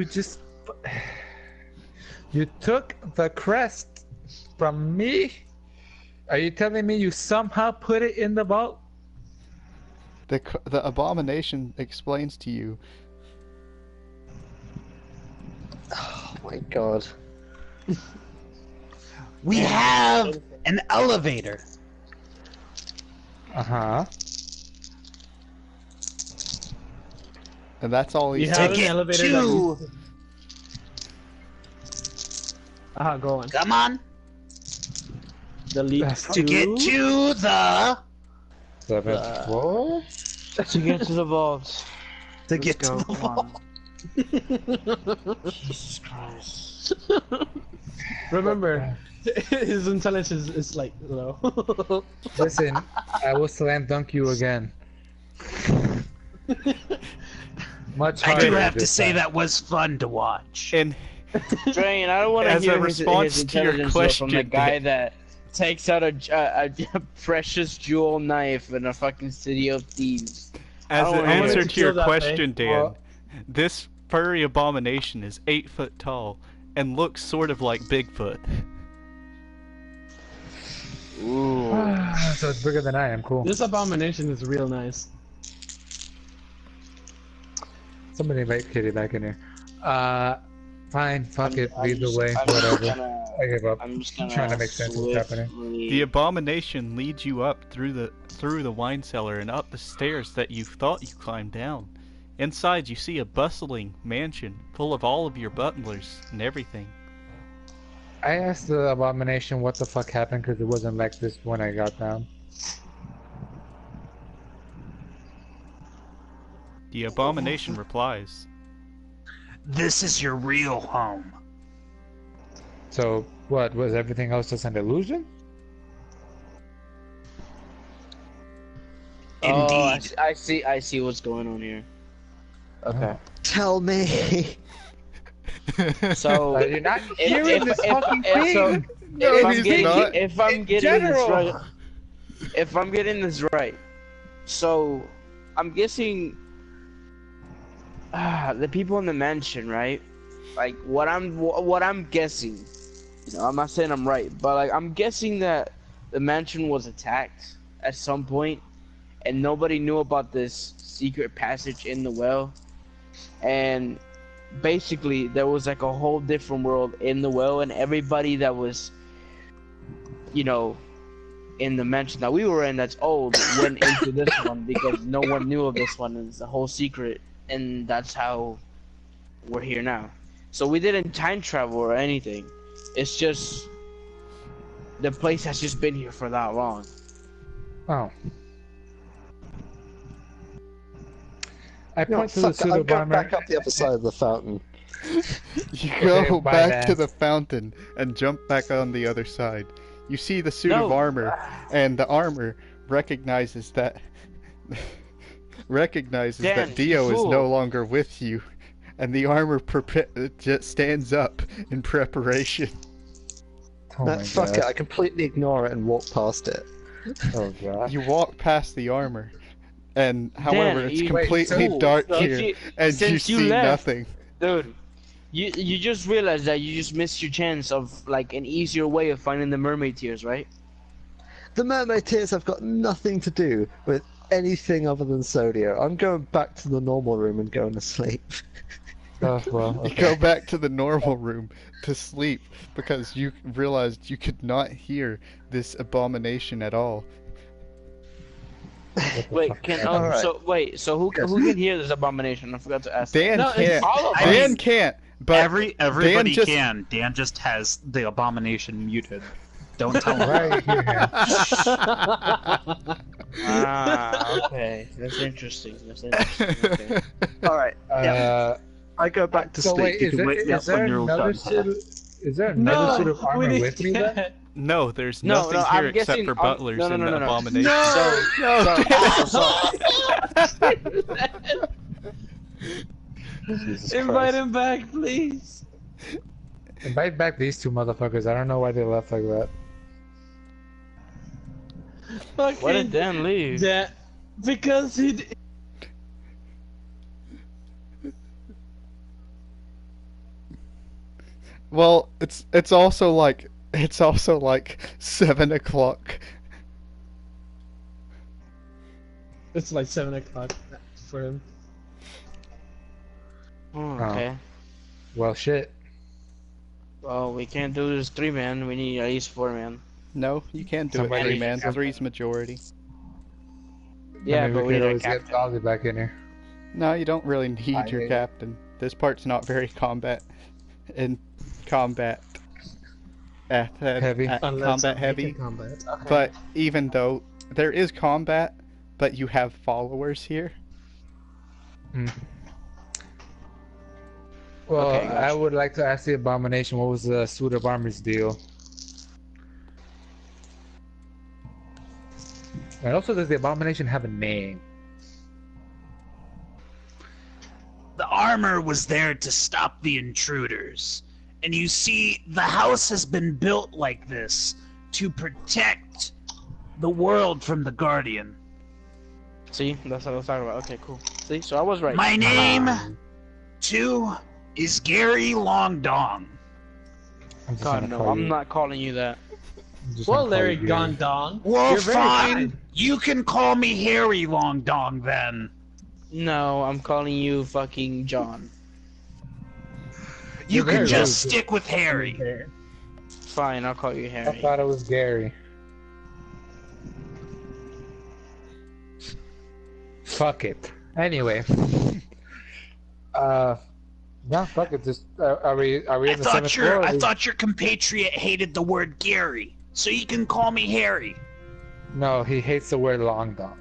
just you took the crest from me. Are you telling me you somehow put it in the vault? The abomination explains to you. Oh my god. We have an elevator. Uh-huh. And that's all he You have says. an get elevator to- Go on. Come on. The leads To get to the... 7th floor? To get to the vault. To get to go, the come vault. on. Jesus Christ. Remember, his intelligence is like low. Listen, I will slam dunk you again. Much I harder do have to this say time. that was fun to watch. And Drain, I don't want to As a hear response his to your intelligence though from the question, guy Dan. that takes out a precious jewel knife in a fucking city of thieves. as don't an wanna answer to to your kill that question, thing. Dan, Well- this furry abomination is 8 foot tall and looks sort of like Bigfoot. Ooh. So it's bigger than I am, cool. This abomination is real nice. Somebody invite Kitty back in here. Fine, fuck it, lead the way, I'm just whatever. gonna- I give up. I'm just gonna Trying to make sense of what's happening. swiftly- The abomination leads you up through the wine cellar and up the stairs that you thought you climbed down. Inside, you see a bustling mansion full of all of your butlers and everything. I asked the abomination what the fuck happened because it wasn't like this when I got down. The abomination replies, This is your real home. So, what, was everything else just an illusion? Oh, Indeed. I see what's going on here. Okay. Tell me. So Are you not if- hearing if- this if- fucking if- thing? so- No, if I'm he's getting not. if I'm In getting this general. right, if I'm getting this right, so I'm guessing the people in the mansion, right? Like what I'm guessing. You know, I'm not saying I'm right, but like I'm guessing that the mansion was attacked at some point, and nobody knew about this secret passage in the well, and basically there was like a whole different world in the well, and everybody that was, you know, in the mansion that we were in that's old went into this one because no one knew of this one, and it's a whole secret, and that's how we're here now. So we didn't time travel or anything. It's just the place has just been here for that long. Oh. I No, point to the fuck it, suit I'm of going armor. back up the other side of the fountain. You Okay, go bye, back to man. the fountain and jump back on the other side. You see the suit of No. armor, and the armor recognizes that Dan, that Dio is fool. no longer with you, and the armor just stands up in preparation. Oh No, my fuck god. it, I completely ignore it and walk past it. Oh god. You walk past the armor, and however, it's you- completely fool. dark If here, you- and you since you see left- nothing. Dude, you just realized that you just missed your chance of like an easier way of finding the mermaid tears, right? The mermaid tears have got nothing to do with anything other than Sodio. I'm going back to the normal room and going to sleep. Oh, well, You okay. go back to the normal room to sleep because you realized you could not hear this abomination at all. Wait, can Alright. so who can hear this abomination? I forgot to ask. Dan No, it's can't. all of I Dan mean, can't. But Everybody Dan just- can. Dan just has the abomination muted. Don't tell him. Right here. Ah, okay, that's interesting. That's interesting. Okay. Alright, yeah. Uh, I go back to so sleep. wait, You is can there, wake me up is there when you're all another done. suit of, is there another suit of armor we with me then? can't. No, there's No, nothing no, here I'm except guessing- for I'm- butlers no, no, and no, the no, no. abomination. So, Jesus Invite Christ. him back, please. Invite back these two motherfuckers. I don't know why they left like that. Fucking Why did Dan leave? because he. Well, it's also like 7 o'clock. It's like 7 o'clock for him. Oh, okay. Well, shit. Well, we can't do this 3-man. We need at least 4-man. No, you can't do Somebody it 3 needs man. to- Three's majority. Yeah, I mean, but we we could need a always get captain. Dolly back in here. No, you don't really need I your hate it. captain. This part's not very combat Heavy. combat heavy. Combat. Okay. But even though there is combat, but you have followers here. Well, Okay, gotcha. I would like to ask the Abomination what was the suit of armor's deal? And also, does the Abomination have a name? The armor was there to stop the intruders. And you see, the house has been built like this to protect the world from the Guardian. See, that's what I was talking about. Okay, cool. See, so I was right. My name, too, is Gary Longdong. I'm just God, gonna no, call I'm you- not calling you that. I'm just Well, gonna call Larry you Gary. Gondong. Well, You're very fine. kind. You can call me Harry Longdong then. No, I'm calling you fucking John. You You're can very just rude. stick with Harry. Fine, I'll call you I Harry. thought it was Gary. Fuck it. Anyway. Yeah, fuck it. Just are we in I the thought seventh floor? I thought your compatriot hated the word Gary, so you can call me Harry. No, he hates the word long dong.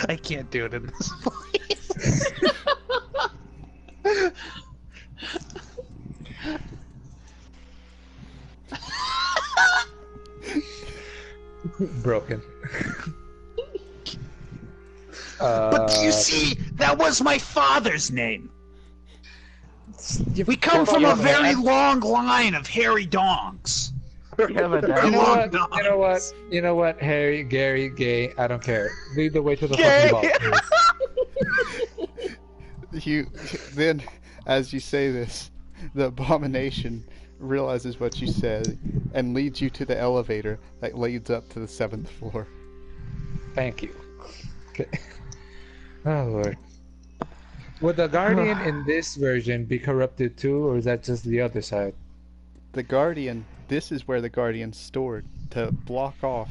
I can't do it in this voice. Broken. But you see, that was my father's name. We come from a very long line of Harry Dongs. Yeah, but You that- know what? Long You know what? dongs. You know what? Harry, Gary, gay. I don't care. Lead the way to the Gay. fucking ball. You then, as you say this, the Abomination realizes what you said and leads you to the elevator that leads up to the 7th floor. Thank you. Okay. Oh lord. Would the Guardian in this version be corrupted too, or is that just the other side? The Guardian, this is where the Guardian's stored to block off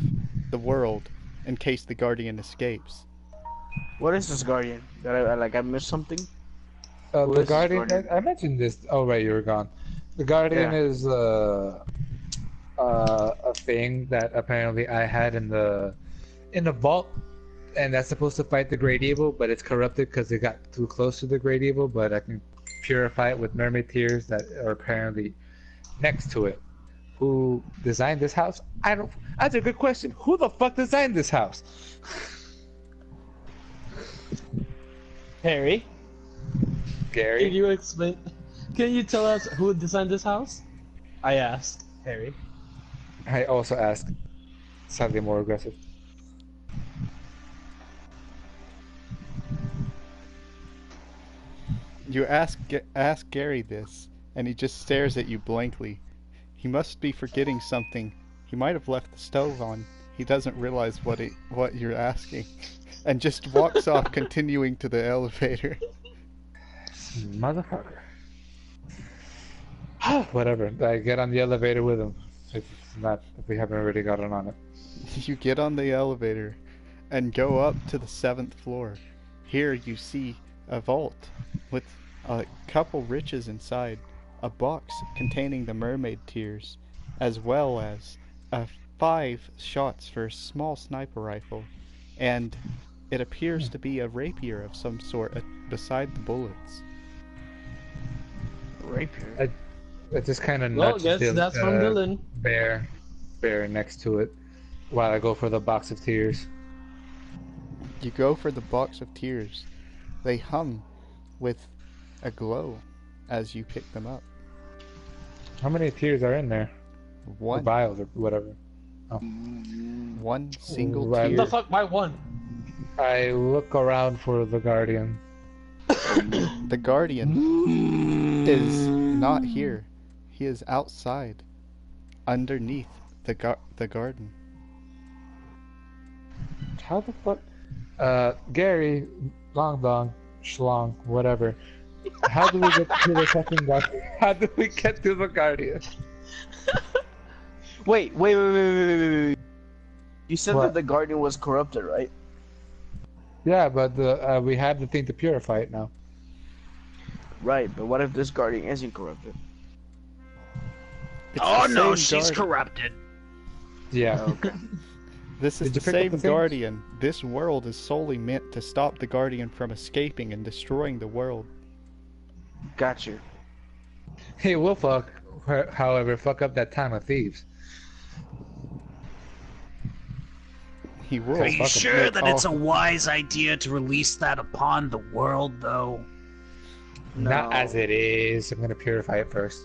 the world in case the Guardian escapes. What is this Guardian? That I missed something? Who The is this Guardian, Guardian? I mentioned this. Oh right, you were gone. The Guardian Yeah. is a thing that apparently I had in the vault, and that's supposed to fight the Great Evil, but it's corrupted because it got too close to the Great Evil. But I can purify it with mermaid tears that are apparently next to it. Who designed this house? I don't. That's a good question. Who the fuck designed this house? Harry, Gary. can you explain? Can you tell us who designed this house? I asked Harry. I also asked. Slightly more aggressive. You ask Gary this, and he just stares at you blankly. He must be forgetting something. He might have left the stove on. He doesn't realize what you're asking, and just walks off, continuing to the elevator. Motherfucker. Whatever. I get on the elevator with him. If we haven't already gotten on it. You get on the elevator and go up to the 7th floor. Here you see a vault with a couple riches inside, a box containing the mermaid tears, as well as 5 shots for a small sniper rifle, and it appears to be a rapier of some sort beside the bullets. Rapier. I just kind of Well, nudge guess the that's from Dylan. bear next to it while I go for the box of tears. You go for the box of tears. They hum with a glow as you pick them up. How many tears are in there? Or One, vials or whatever. one single Right. What the tear. fuck? Why one? I look around for the Guardian. The Guardian is not here. He is outside, underneath the garden. How the fuck? Gary, Long Dong, Schlong, whatever. How do we get to the fucking Guardian? How do we get to the Guardian? Wait. You said What? that the Guardian was corrupted, right? Yeah, but we have the thing to purify it now. Right, but what if this Guardian isn't corrupted? It's Oh the no, same she's Guardian. corrupted. Yeah. Okay. This is Did you the pick up same the thing? Guardian. This world is solely meant to stop the Guardian from escaping and destroying the world. Got you. Hey, we'll however, fuck up that time of thieves. He will. Are you fuck 'em. sure They're that it's a all- wise idea to release that upon the world, though? Not No. as it is. I'm gonna purify it first.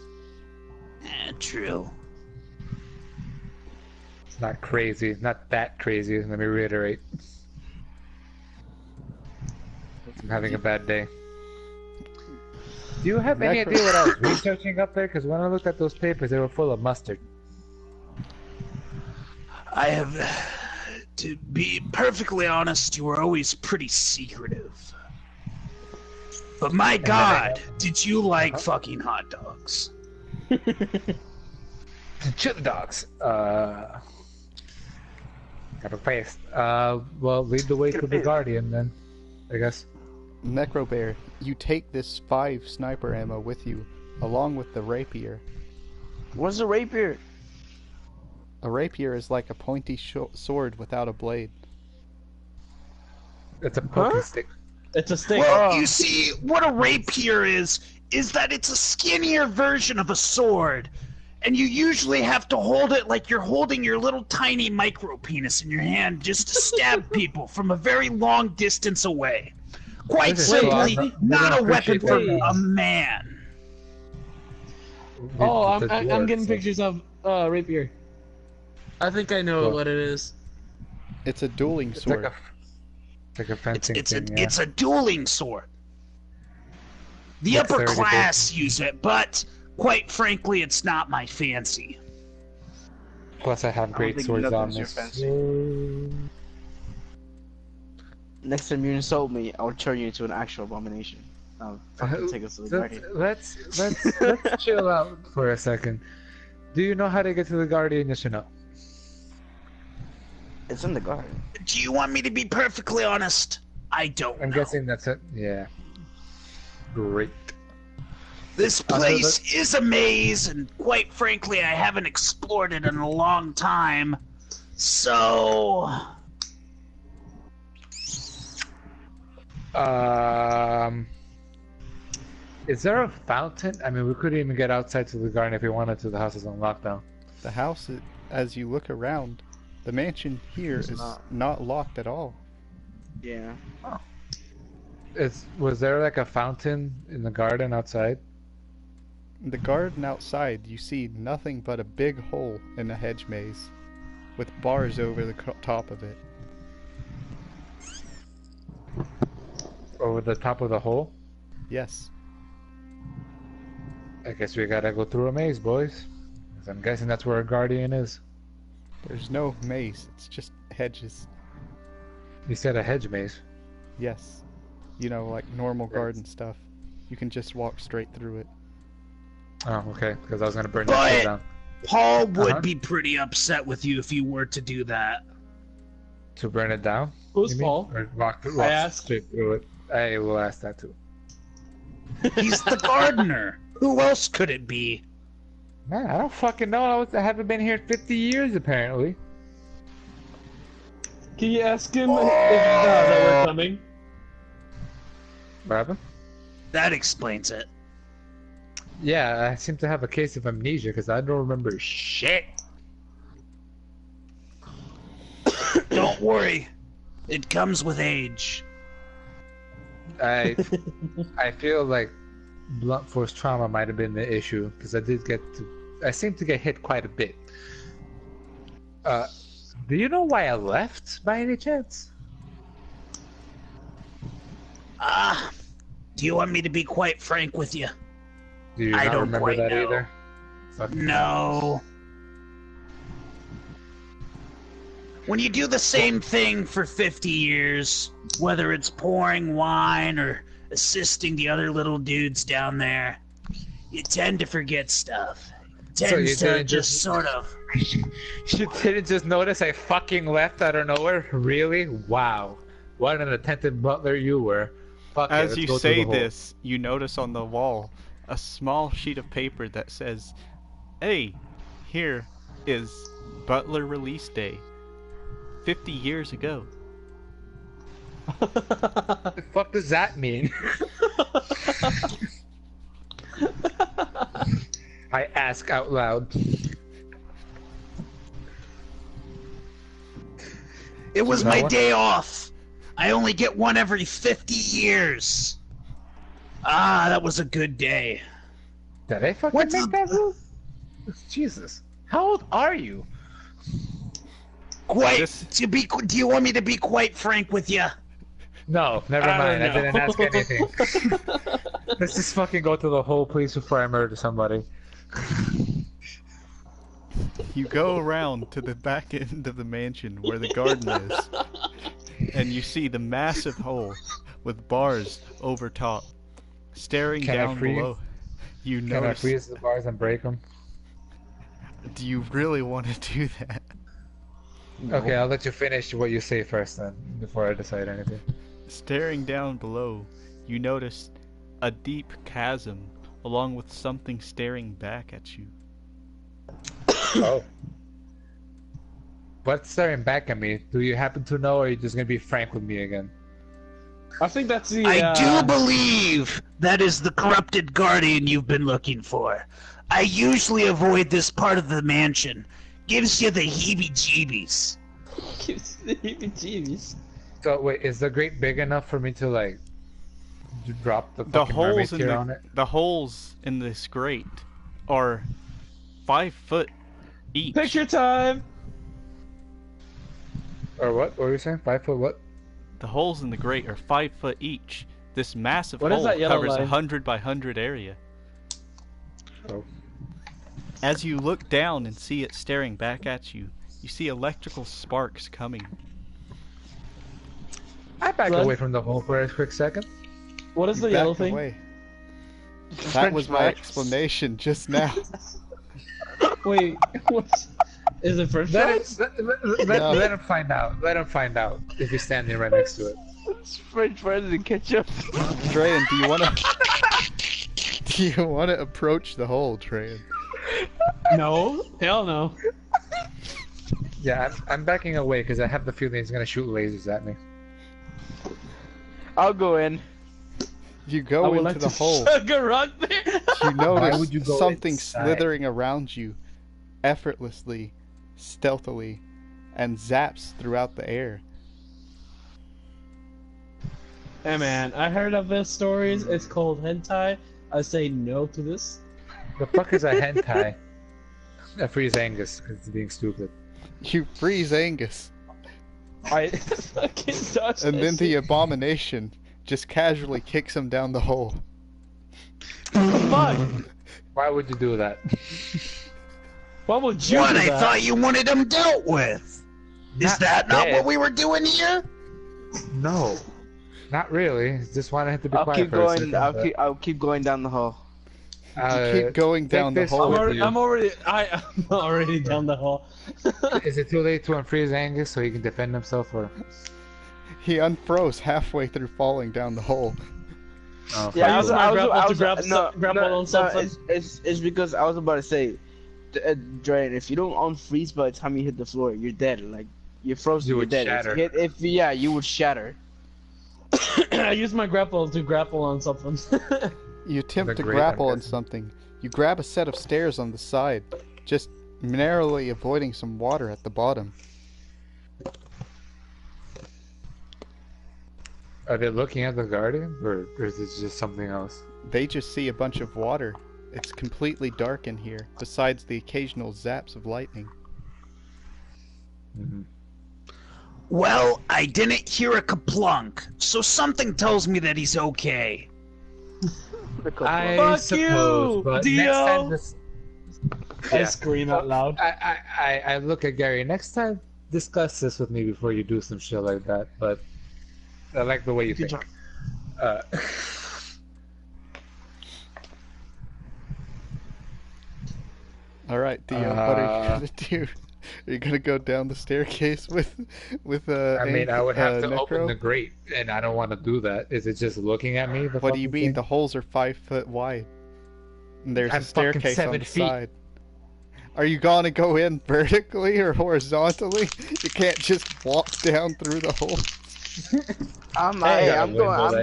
True. It's not crazy. Not that crazy. Let me reiterate. I'm having a bad day. Do you have any idea what I was researching up there? Because when I looked at those papers, they were full of mustard. I have. To be perfectly honest, you were always pretty secretive. But my then god, did you like fucking hot dogs? Chili dogs. Got a paste. Well, lead the way to the Guardian then, I guess. Necrobear, you take this 5 sniper ammo with you, along with the rapier. What's a rapier? A rapier is like a pointy sword without a blade. It's a poking Huh? stick. It's a stick. Well, you see, what a rapier is that it's a skinnier version of a sword. And you usually have to hold it like you're holding your little tiny micro penis in your hand just to stab people from a very long distance away. Quite This is simply, so awesome. not a weapon Appreciate for that. a man. Oh, I'm It's a I'm dwarf, getting so- pictures of rapier. I think I know What? what it is. It's a dueling It's sword. like a fencing thing, yeah. It's a dueling sword. The Like upper 30 class use it, but quite frankly, it's not my fancy. Plus, I have great think swords on nothing's your this. fancy. Next time you insult me, I'll turn you into an actual abomination. I'll fucking take us to the Guardian. Let's chill out for a second. Do you know how to get to the Guardian? Yes or no? It's in the Guardian. Do you want me to be perfectly honest? I don't I'm know. guessing that's it. Yeah. Great. This place is a maze, and quite frankly, I haven't explored it in a long time. So, Is there a fountain? I mean, we couldn't even get outside to the garden if we wanted to. The house is on lockdown. The house, as you look around, the mansion here It's is not. not locked at all. Yeah. Was there like a fountain in the garden outside? In the garden outside, you see nothing but a big hole in a hedge maze, with bars over the top of it. Over the top of the hole? Yes. I guess we gotta go through a maze, boys. 'Cause I'm guessing that's where a guardian is. There's no maze, it's just hedges. You said a hedge maze. Yes. You know, like normal garden stuff. You can just walk straight through it. Oh, okay. Because I was gonna burn that shit But- down. Paul would Uh-huh. be pretty upset with you if you were to do that. To burn it down? Who's you mean? Paul? Or walk I asked. straight through it. I will ask that too. He's the gardener. Who else could it be? Man, I don't fucking know. I haven't been here 50 years apparently. Can you ask him if that we're coming? What happened? That explains it. Yeah, I seem to have a case of amnesia because I don't remember shit. Don't worry. It comes with age. I feel like blunt force trauma might have been the issue because I seem to get hit quite a bit. Do you know why I left by any chance? Do you want me to be quite frank with you? Do you I not don't remember quite that know. either? Fuck. No. When you do the same thing for 50 years, whether it's pouring wine or assisting the other little dudes down there, you tend to forget stuff. So you Tends to didn't just sort of... You didn't just notice I fucking left out of nowhere? Really? Wow. What an attentive butler you were. Fuck it, As let's you go through say the hole. this, you notice on the wall a small sheet of paper that says, "Hey, here is Butler Release Day, 50 years ago." What the fuck does that mean? I ask out loud. It was No my one- day off. I only get one every 50 years. Ah, that was a good day. Did I fucking What's make that move? Jesus. How old are you? Quite. This- Do you want me to be quite frank with you? No, never I mind. don't I didn't know. ask anything. Let's just fucking go to the whole place before I murder somebody. You go around to the back end of the mansion where the garden is, and you see the massive hole with bars over top. Staring Can I down freeze? below, you Can I notice. freeze the bars and break them? Do you really want to do that? Okay, I'll let you finish what you say first then, before I decide anything. Staring down below, you notice a deep chasm along with something staring back at you. Oh. What's staring back at me? Do you happen to know, or are you just gonna be frank with me again? I think that's the. I do believe that is the corrupted guardian you've been looking for. I usually avoid this part of the mansion. Gives you the heebie-jeebies. Gives the heebie-jeebies. So wait, is the grate big enough for me to like drop the The fucking mermaid holes in tier on it? the holes in this grate are 5 foot each. Picture time. Or what? What were you saying? 5 foot what? The holes in the grate are 5 foot each. This massive What is hole that yellow covers a line? 100 by 100 area. Oh. As you look down and see it staring back at you, you see electrical sparks coming. I back Blood? away from the hole for a quick second. What is You the yellow back thing? away. That French was my fries. explanation just now. Wait, what's... Is it French fries? No. Let him find out. Let him find out if he's standing right next to it. It's French fries and ketchup. Trayan, do you want to approach the hole, Trayan? No. Hell no. Yeah, I'm backing away because I have the feeling he's gonna shoot lasers at me. I'll go in. You I go would into like the to hole. suck a rock there. You notice would you go something inside? slithering around you, effortlessly, stealthily, and zaps throughout the air. Hey man, I heard of this stories. It's called hentai. I say no to this. The fuck is a hentai? I freeze Angus because it's being stupid. You freeze Angus, I fucking touched and that then the shit. abomination just casually kicks him down the hole. Fuck. Why would you do that? Why would you What? do I that? thought you wanted them dealt with. Is Not that not dead. what we were doing here? No, not really. Just wanted him to be I'll quiet keep for a going. second. I'll keep going down the hole. You keep going take down the this hole. with I'm you. already down the hall. Is it too late to unfreeze Angus so he can defend himself, or? He unfroze halfway through falling down the hole. Oh, Yeah, I fuck was you. my grapple to grapple on something. It's because I was about to say, Drain, if you don't unfreeze by the time you hit the floor, you're dead. Like you're frozen. You You're would dead. shatter. You would shatter. I used my grapple to grapple on something. You attempt to great grapple on Angus. something. You grab a set of stairs on the side, just narrowly avoiding some water at the bottom. Are they looking at the Guardian, or is it just something else? They just see a bunch of water. It's completely dark in here, besides the occasional zaps of lightning. Mm-hmm. Well, I didn't hear a kaplunk, so something tells me that he's okay. I Fuck suppose, you, but Dio! next time this... I scream out loud. I look at Gary. Next time, discuss this with me before you do some shit like that. But I like the way you think. All right, Dio, what are you gonna do? Are you gonna go down the staircase with I mean, I would have to Necro? open the grate, and I don't want to do that. Is it just looking at me? What do you mean? The holes are 5 foot wide. And there's I'm a fucking staircase on 7 the feet. side. Are you gonna go in vertically or horizontally? You can't just walk down through the hole. I'm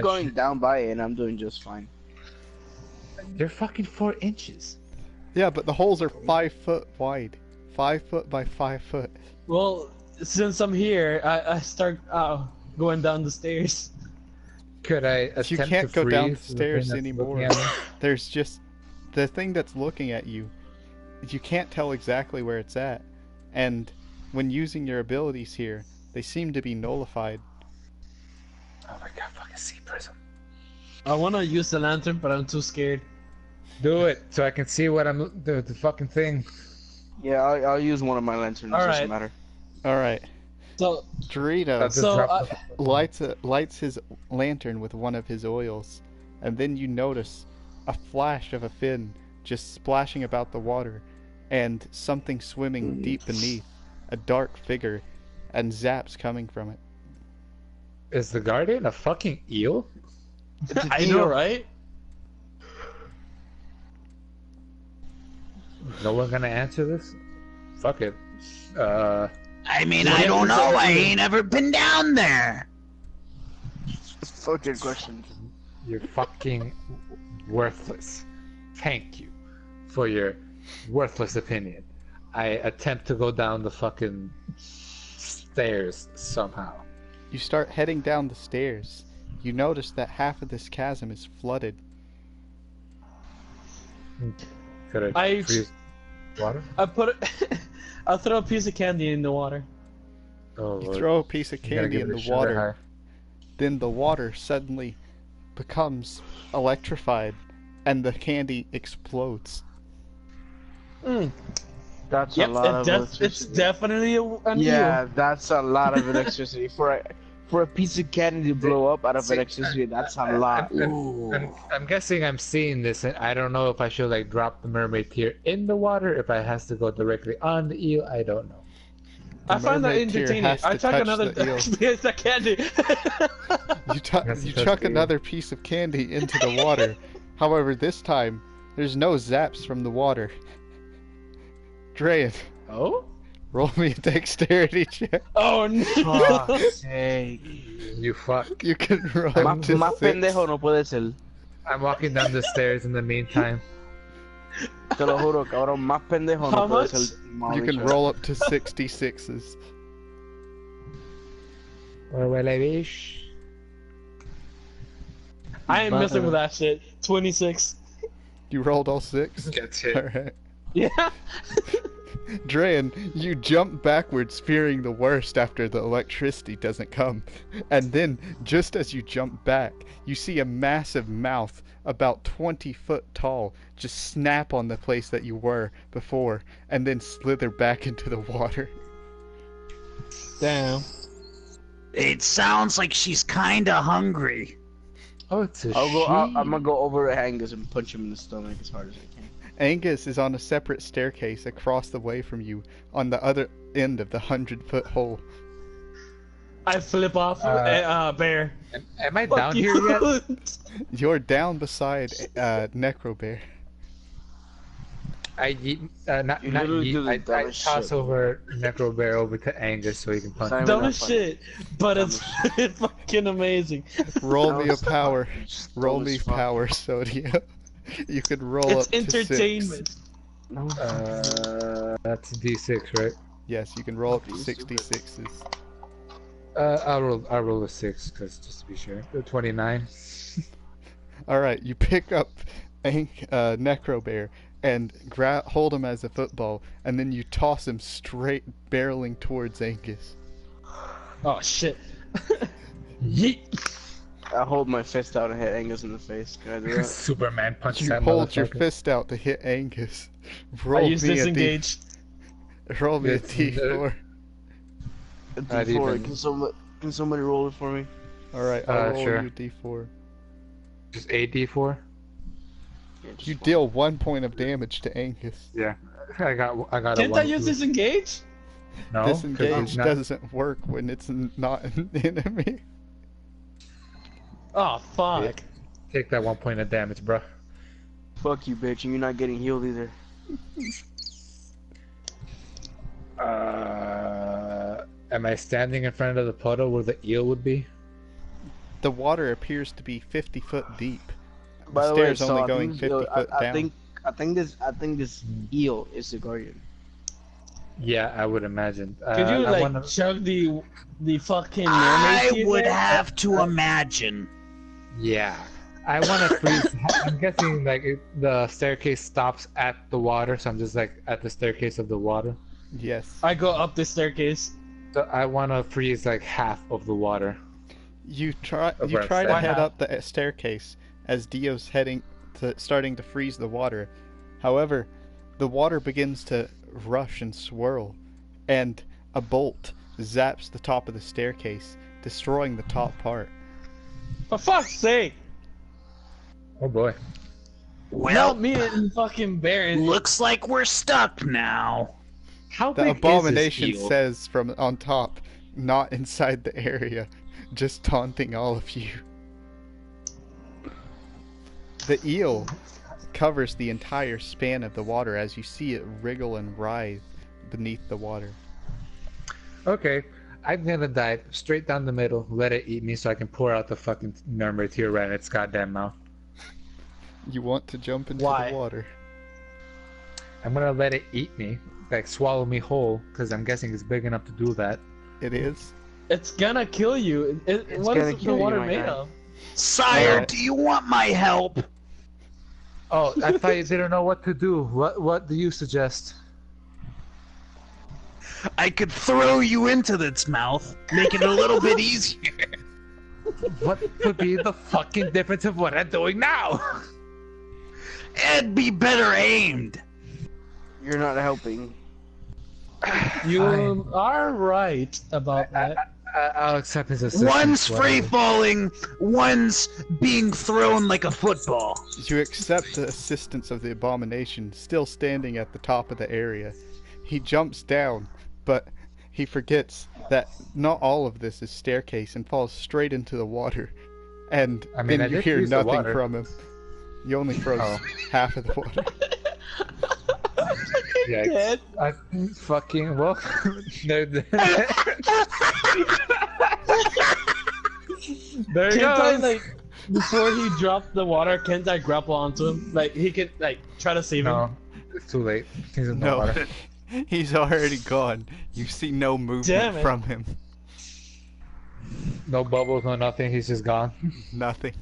going down by it and I'm doing just fine. They're fucking 4 inches. Yeah, but the holes are 5 foot wide. 5 foot by 5 foot. Well, since I'm here, I start going down the stairs. Could I attempt You can't to go down the freeze stairs thing that's anymore. looking at me? There's just the thing that's looking at you. You can't tell exactly where it's at. And when using your abilities here, they seem to be nullified. Oh my god, fucking sea prism. I want to use the lantern, but I'm too scared. Do it so I can see what I'm the fucking thing. Yeah, I'll use one of my lanterns. All Doesn't right. matter. Alright. So, Dorito That's So, lights his lantern with one of his oils. And then you notice a flash of a fin just splashing about the water. And something swimming deep beneath. A dark figure. And zaps coming from it. Is the Guardian a fucking eel? I know, right? No one gonna answer this? Fuck it. I mean, I don't know. I ain't ever been down there. Fuck your question. You're fucking worthless. Thank you for your worthless opinion. I attempt to go down the fucking stairs somehow. You start heading down the stairs. You notice that half of this chasm is flooded. Could I I- freeze water? I put it. I'll throw a piece of candy in the water. Oh, You Lord. throw a piece of You gotta candy give in it a the sugar water. high. Then the water suddenly becomes electrified and the candy explodes. That's Yep, a lot of it's electricity. definitely an Yeah, that's a lot of electricity for a piece of candy to blow up out of See, electricity. That's a lot. I'm guessing I'm seeing this, and I don't know if I should like drop the mermaid tear in the water, if I has to go directly on the eel. I don't know. I find that mermaid tear entertaining. has I to chuck touch another the eel. piece of candy. That's You the chuck thing. another piece of candy into the water. However, this time, there's no zaps from the water. Drayan, Oh? roll me a dexterity check. Oh no! Fuck's sake. You fuck. You can roll Más, to más 6. pendejo no puede ser. I'm walking down the stairs in the meantime. Te lo juro, cabrón. Más pendejo How no puede much? ser. You can roll up to 66s. Where will I wish? I ain't messing with that shit. 26. You rolled all 6? Gets hit. Alright. Yeah. Drayan, you jump backwards fearing the worst after the electricity doesn't come. And then, just as you jump back, you see a massive mouth about 20 foot tall just snap on the place that you were before and then slither back into the water. Damn. It sounds like she's kinda hungry. Oh, it's a I'm she. gonna go over to Angus and punch him in the stomach as hard as I can. Angus is on a separate staircase across the way from you on the other end of the 100-foot hole. I flip off Bear. Am I Fuck down you. here yet? You're down beside Necro Bear. I yeet, not You not literally do yeet. the I dumbest toss shit. over Necro Bear over to Angus so he can punch. Simon, me. Dumb not as funny. shit, but Dumb it's it's fucking amazing. Roll That me a was power. fucking Roll dumb me as fuck. power, Sodia. You could roll It's up to 6. entertainment. No. That's D6, right? Yes, you can roll up to 66s. I'll roll a 6, cause just to be sure. 29. Alright, you pick up Necro Bear and hold him as a football, and then you toss him straight barreling towards Angus. Oh shit. Yeet. I hold my fist out and hit Angus in the face. Can I do that? Superman punches You that hold your motherfucker. fist out to hit Angus. I Roll use me disengage. roll me a It's- d4. A Not D4. even- Can somebody roll it for me? Alright, I'll roll sure. you d4. Just a d4. Yeah, just You one. deal 1 point of damage to Angus. Yeah, I got a Can't one. I use disengage? No, 'cause Disengage he's not- doesn't work when it's not an enemy. Oh fuck. Take that 1 point of damage, bro. Fuck you, bitch, and you're not getting healed either. Am I standing in front of the puddle where the eel would be? The water appears to be 50 foot deep. By The the way, stairs so only I going think- 50 foot I down. think this eel is the guardian. Yeah, I would imagine. Could you I like wanna- chug the fucking mermaid I tea would there? have to imagine. Yeah, I want to freeze. I'm guessing like the staircase stops at the water, so I'm just like at the staircase of the water. Yes. I go up the staircase. So I want to freeze like half of the water. You try Over to upstairs. head Why up the staircase as Dio's starting to freeze the water. However, the water begins to rush and swirl, and a bolt zaps the top of the staircase, destroying the top part. For fuck's sake! Oh boy. Well, Not me and fucking Baron. looks like we're stuck now. How The big abomination is this eel? says from on top, not inside the area, just taunting all of you. The eel covers the entire span of the water as you see it wriggle and writhe beneath the water. Okay, I'm gonna dive straight down the middle, let it eat me so I can pour out the fucking mermaid tear right in its goddamn mouth. You want to jump into Why? the water. I'm gonna let it eat me, like swallow me whole, because I'm guessing it's big enough to do that. It is. It's gonna kill you. What gonna is the kill you, water my made guy. of? Sire, Alright. do you want my help? Oh, I thought you didn't know what to do. What do you suggest? I could throw you into its mouth, make it a little bit easier. What would be the fucking difference of what I'm doing now? It'd be better aimed. You're not helping. You Fine. are right about that. I'll accept his assistance. One's free whatever. falling, one's being thrown like a football. You accept the assistance of the abomination, still standing at the top of the area. He jumps down, but he forgets that not all of this is staircase and falls straight into the water. And I mean, then I you did hear use the nothing water. from him. You only froze Oh. half of the water. Yikes. Dead. I fucking well. there there he Can't I goes. like before he dropped the water? Can't I grapple onto him? Like he could like try to save him. No, it's too late. He's in the No, water. he's already gone. You see no Damn movement it. from him. No bubbles, no nothing. He's just gone. Nothing.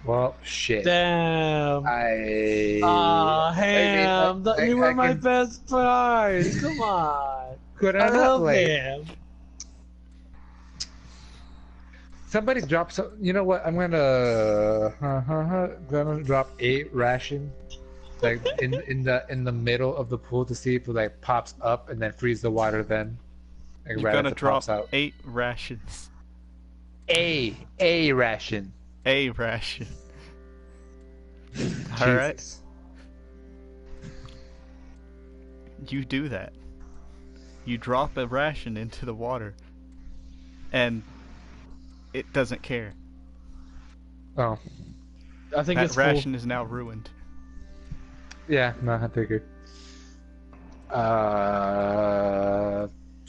Well, shit. Damn. I Ham, I- you were I my can- best part. Come on. could I I not love like Ham. somebody drop some? You know what? I'm gonna drop a ration, like in the middle of the pool to see if it like pops up and then freeze the water. Then like, You're right gonna as it drop pops out. 8 rations. A ration. A ration. Alright. Jesus. You do that. You drop a ration into the water. And it doesn't care. Oh, I think That it's ration is now ruined. yeah. No, I figured.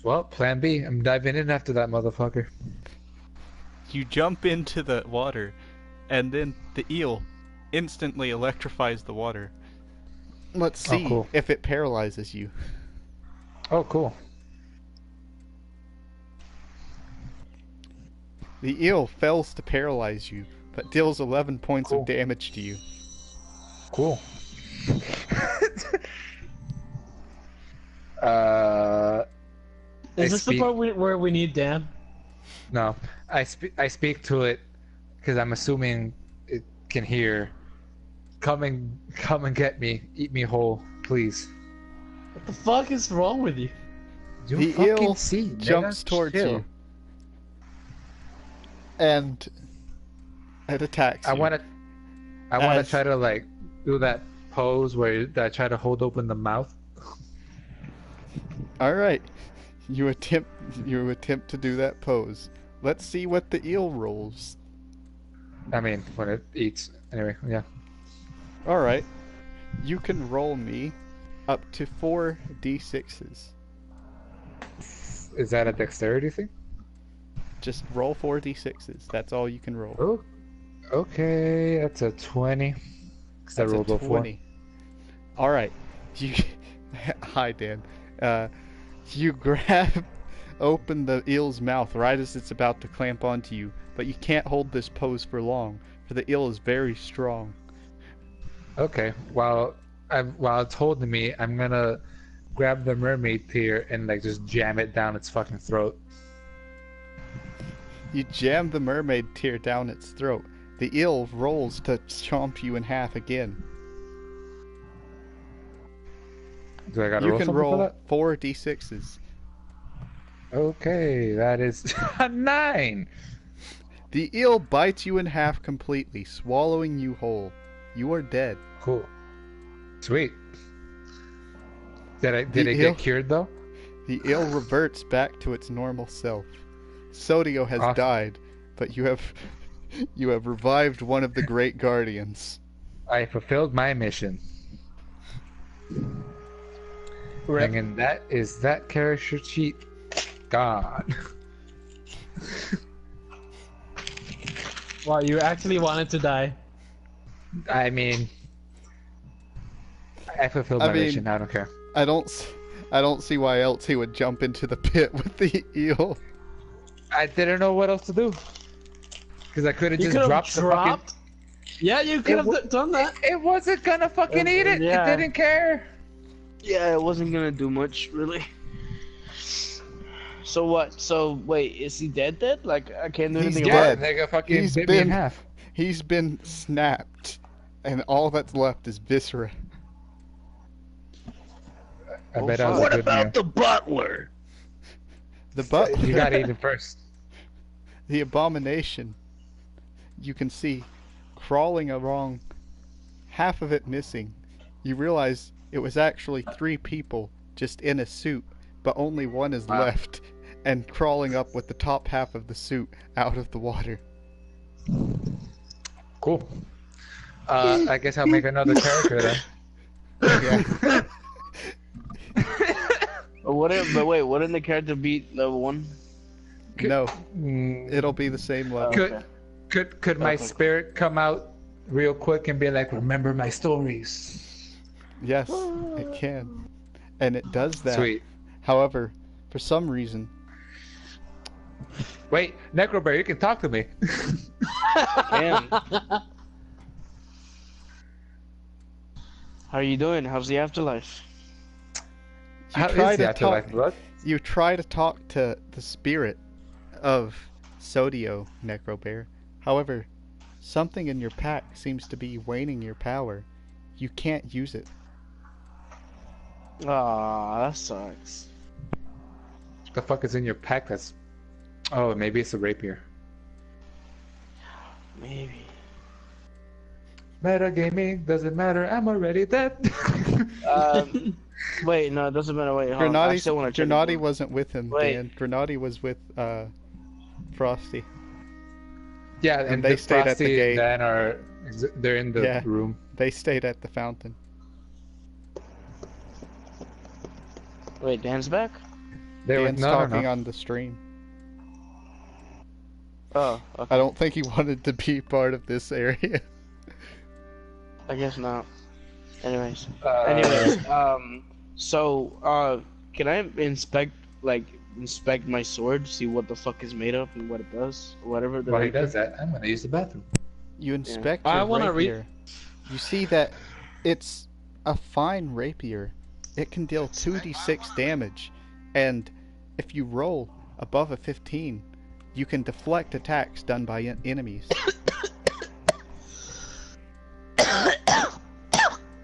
Well, plan B. I'm diving in after that motherfucker. You jump into the water, and then the eel instantly electrifies the water. Let's Oh, see cool. if it paralyzes you. Oh, cool. The eel fails to paralyze you, but deals 11 points Cool. of damage to you. Cool. I Is this the speak- part where we need Dan? No, I speak to it because I'm assuming it can hear. Come and get me, eat me whole, please. What the fuck is wrong with you? You The fucking eel see, jumps nigga. towards Chill. you. And it attacks I you. wanna As- try to like do that pose where I try to hold open the mouth. Alright. You attempt to do that pose. Let's see what the eel rolls. I mean, when it eats. Anyway, yeah. Alright. You can roll me up to 4 d6s. Is that a dexterity thing? Just roll 4 d6s. That's all you can roll. Oh, okay. That's a 20. Because I That's a rolled a 4. 20. Alright. You Hi Dan. You grab open the eel's mouth right as it's about to clamp onto you, but you can't hold this pose for long, for the eel is very strong. Okay. While it's holding me, I'm gonna grab the mermaid tear and like just jam it down its fucking throat. You jam the mermaid tear down its throat. The eel rolls to chomp you in half again. Do I gotta You roll can something for roll that? 4 d6s. Okay, that is a 9. The eel bites you in half completely, swallowing you whole. You are dead. Cool. Sweet. Did The it eel- get cured though? The eel reverts back to its normal self. Sodio has Awesome. died, but you have revived one of the great guardians. I fulfilled my mission. Rip. And that is that character sheet gone. Wow, you actually wanted to die. I mean, I fulfilled I my mean- mission. I don't care. I don't see why else he would jump into the pit with the eel. I didn't know what else to do. Because I could have You just could have dropped the dropped. Yeah, you could It have done that. fucking... It wasn't gonna fucking eat it. Yeah. It didn't care. Yeah, it wasn't gonna do much, really. So what? So wait, is he dead? Like I can't do He's anything dead. about it. Nigga fucking He's bit me in been- half. He's been snapped, and all that's left is viscera. I Oh, bet I was fuck. a What good about meal. the butler? The butt. You gotta eat it first. The abomination. You can see crawling along, half of it missing. You realize it was actually 3 people just in a suit, but only one is Wow. left, and crawling up with the top half of the suit out of the water. Cool. I guess I'll make another character then. Yeah. But wait, wouldn't the character beat level 1? No, Mm, it'll be the same level. Could my Okay. spirit come out real quick and be like, remember my stories? Yes, it can. And it does that. Sweet. However, for some reason, Wait, Necrobear, you can talk to me. Damn. How are you doing? How's the afterlife? you How try is the to afterlife, talk. blood? You try to talk to the spirit of Sodio, Necrobear. However, something in your pack seems to be waning your power. You can't use it. Aw, that sucks. What the fuck is in your pack that's... Oh, maybe it's a rapier. Maybe. Metagaming doesn't matter, I'm already dead. Wait, no, it doesn't matter. Wait, hold on. I still want to check. Grenadi wasn't with him, Wait. Dan. Grenadi was with Frosty. Yeah, And and they the stayed at the Frosty gate. Dan they're in the Yeah. room. They stayed at the fountain. Wait, Dan's back? They were Dan's no, talking no. on the stream. Oh, okay. I don't think he wanted to be part of this area. I guess not. Anyways. Uh, Anyways, so, can I inspect, like, inspect my sword, see what the fuck is made of and what it does, or whatever. While he does that, I'm gonna use the bathroom. You inspect I your wanna rapier. You see that it's a fine rapier. It can deal 2d6 damage, and if you roll above a 15, you can deflect attacks done by enemies.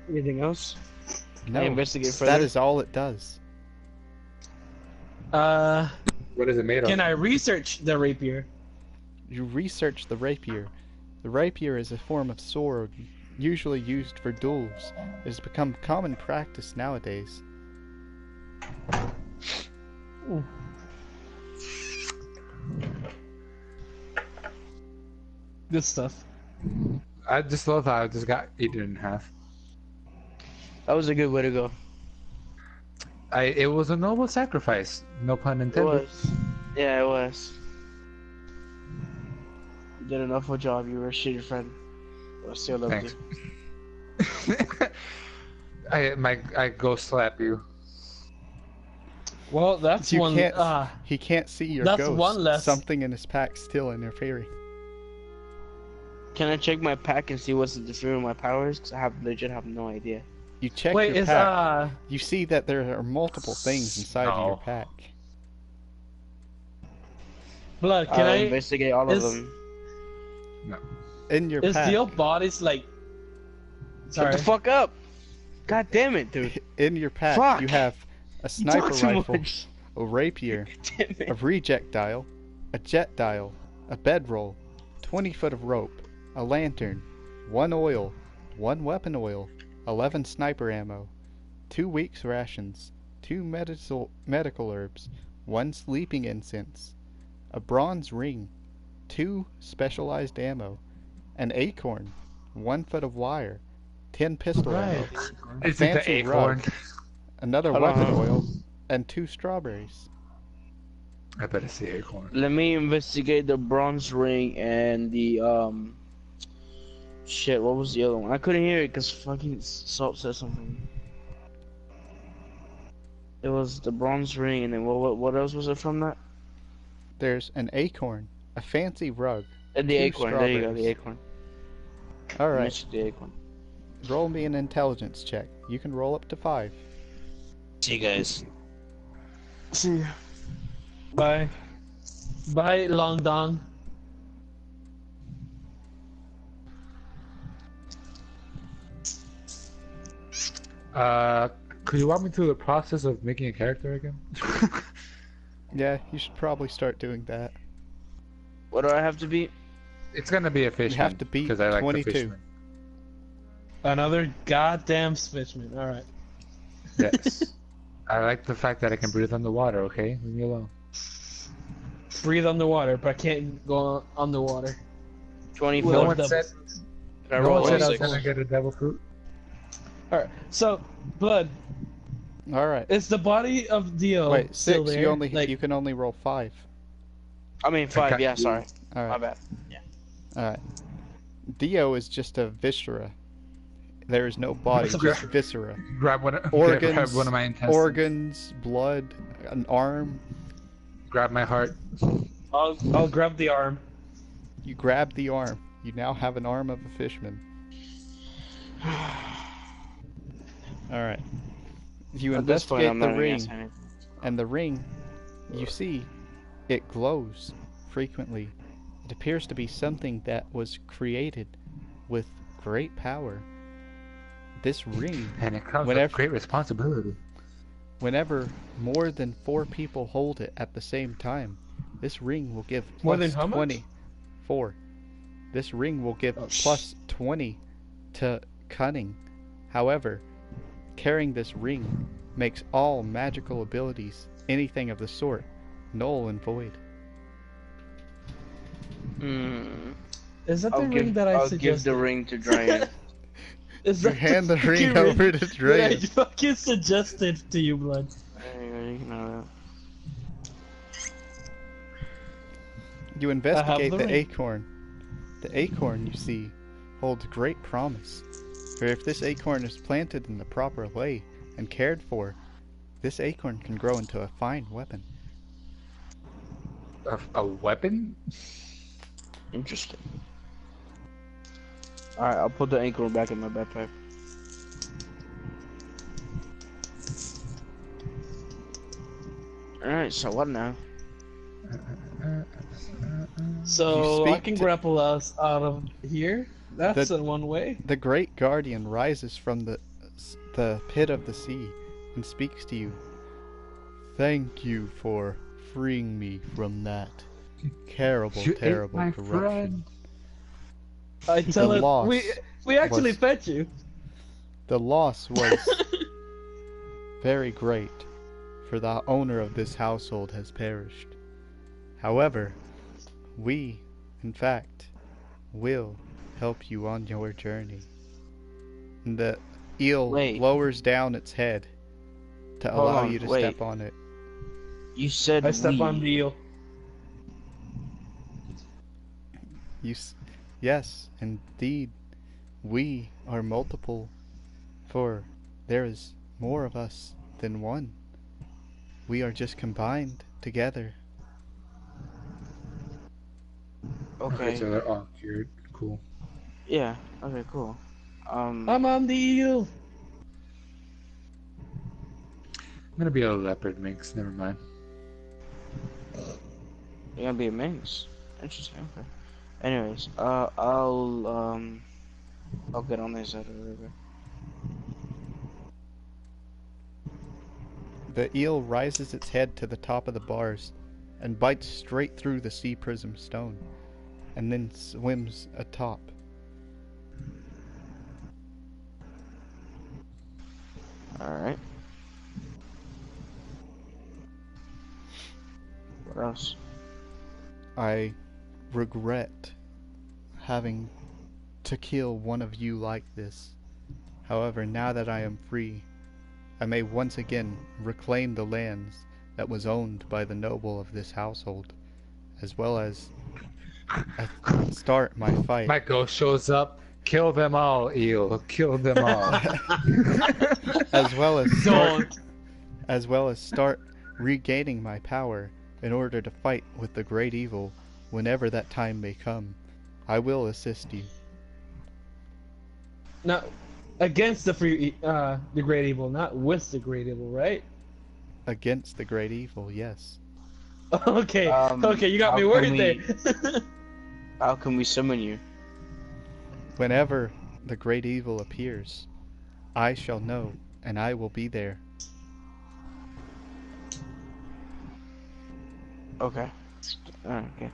Anything else? No, I investigate further. that is all it does. What is it made of? Can I research the rapier? You research the rapier. The rapier is a form of sword usually used for duels. It has become common practice nowadays. Good stuff. I just love how I just got eaten in half. That was a good way to go. It was a noble sacrifice. No pun It intended. was. Yeah, it was. You did enough of a job. You were a shitty friend. I still love Thanks. you. I go slap you. Well, that's You one. can't- He can't see your That's ghost. one less. Something in his pack still interfering. Can I check my pack and see what's interfering with my powers? Because I legit have no idea. You check Wait, your is pack. You see that there are multiple things inside of your No. pack. Blood? Can I'll I? investigate all of is- them. In your Is pack. the old bodies like? Shut Sorry. the fuck up! God damn it, dude. In your pack, Fuck. you have a You sniper talk too rifle, much. a rapier, Damn a it. reject dial, a jet dial, a bedroll, 20 foot of rope, a lantern, 1 oil, 1 weapon oil, 11 sniper ammo, 2 week's rations, 2 medical herbs, 1 sleeping incense, a bronze ring, 2 specialized ammo, an acorn, 1 foot of wire, 10 pistol ammo, a Is it the fancy acorn? rug, another Hold weapon on. oil, and 2 strawberries. I better see acorn. Let me investigate the bronze ring and the shit. What was the other one? I couldn't hear it because fucking Salt said something. It was the bronze ring, and then what else was it from that? There's an acorn, a fancy rug. And the 2 acorn. There you go, strawberries. the acorn. Alright, Mentioned the acorn. roll me an intelligence check. You can roll up to 5. See you guys. See. Bye. Bye, Long Dong. Could you walk me through the process of making a character again? Yeah, you should probably start doing that. What do I have to be? It's gonna be a fishman. have to beat because I like 22. the fishman. Another goddamn Switchman. All right. Yes. I like the fact that I can breathe underwater. Okay, leave me alone. Breathe underwater, but I can't go underwater. 24. No Well, one doubles. said. Did I No roll one said I was 26? gonna get a devil fruit. All right. So, Blood, Alright. is the body of Dio Wait, still 6, there? you can only roll 5. I mean 5. Okay. Yeah, sorry. My Alright. bad. Alright. Dio is just a viscera. There is no body, What's a just viscera. Grab one. Organs, Grab one of my intestines. organs, blood, an arm. Grab my heart. I'll grab the arm. You grab the arm. You now have an arm of a fishman. Alright. You At this point, investigate I'm the not ring, against anything. and the ring, you see, it glows frequently. It appears to be something that was created with great power. This ring, And it comes Whenever- with great responsibility. whenever more than 4 people hold it at the same time, this ring will give More plus than how much? 20. 4. This ring will give Oh, plus 20 to cunning. However, carrying this ring makes all magical abilities, anything of the sort, null and void. Is that the I'll ring give, that I I'll give suggested? the ring to Dryan. Is You that hand the fucking ring over to that I Dre. fucking suggested to you, Blood? You investigate the the ring. acorn. The acorn, you see, holds great promise. For if this acorn is planted in the proper way and cared for, this acorn can grow into a fine weapon. A weapon? Interesting. Alright, I'll put the ankle back in my backpack. Alright, so what now? So You I speak can to- grapple us out of here. That's The- in one way. The great guardian rises from the pit of the sea and speaks to you. Thank you for freeing me from that terrible, You ate terrible my corruption. friend. I tell The it. loss We actually was- fed you. The loss was very great, for the owner of this household has perished. However, we, in fact, will help you on your journey. And the eel Wait. lowers down its head to Hold allow on, you to wait. step on it. You said I step we. on the eel. Yes, indeed, we are multiple, for there is more of us than one. We are just combined together. Okay. So they're all cured. Cool. Yeah. Okay. Cool. I'm on the eel. I'm gonna be a leopard minx. Never mind. You're gonna be a minx. Interesting. Okay. Anyways, I'll get on this side of the river. The eel rises its head to the top of the bars and bites straight through the sea prism stone, and then swims atop. Alright. What else? I regret having to kill one of you like this. However, now that I am free, I may once again reclaim the lands that was owned by the noble of this household, as well as start my fight. My ghost shows up. Kill them all, eel. Kill them all. as well as Don't. start regaining my power in order to fight with the great evil whenever that time may come. I will assist you. Now, against the great evil, not with the great evil, right? Against the great evil, yes. Okay. Okay, you got how me can worried we- there. How can we summon you? Whenever the great evil appears, I shall know, and I will be there. Okay. Okay.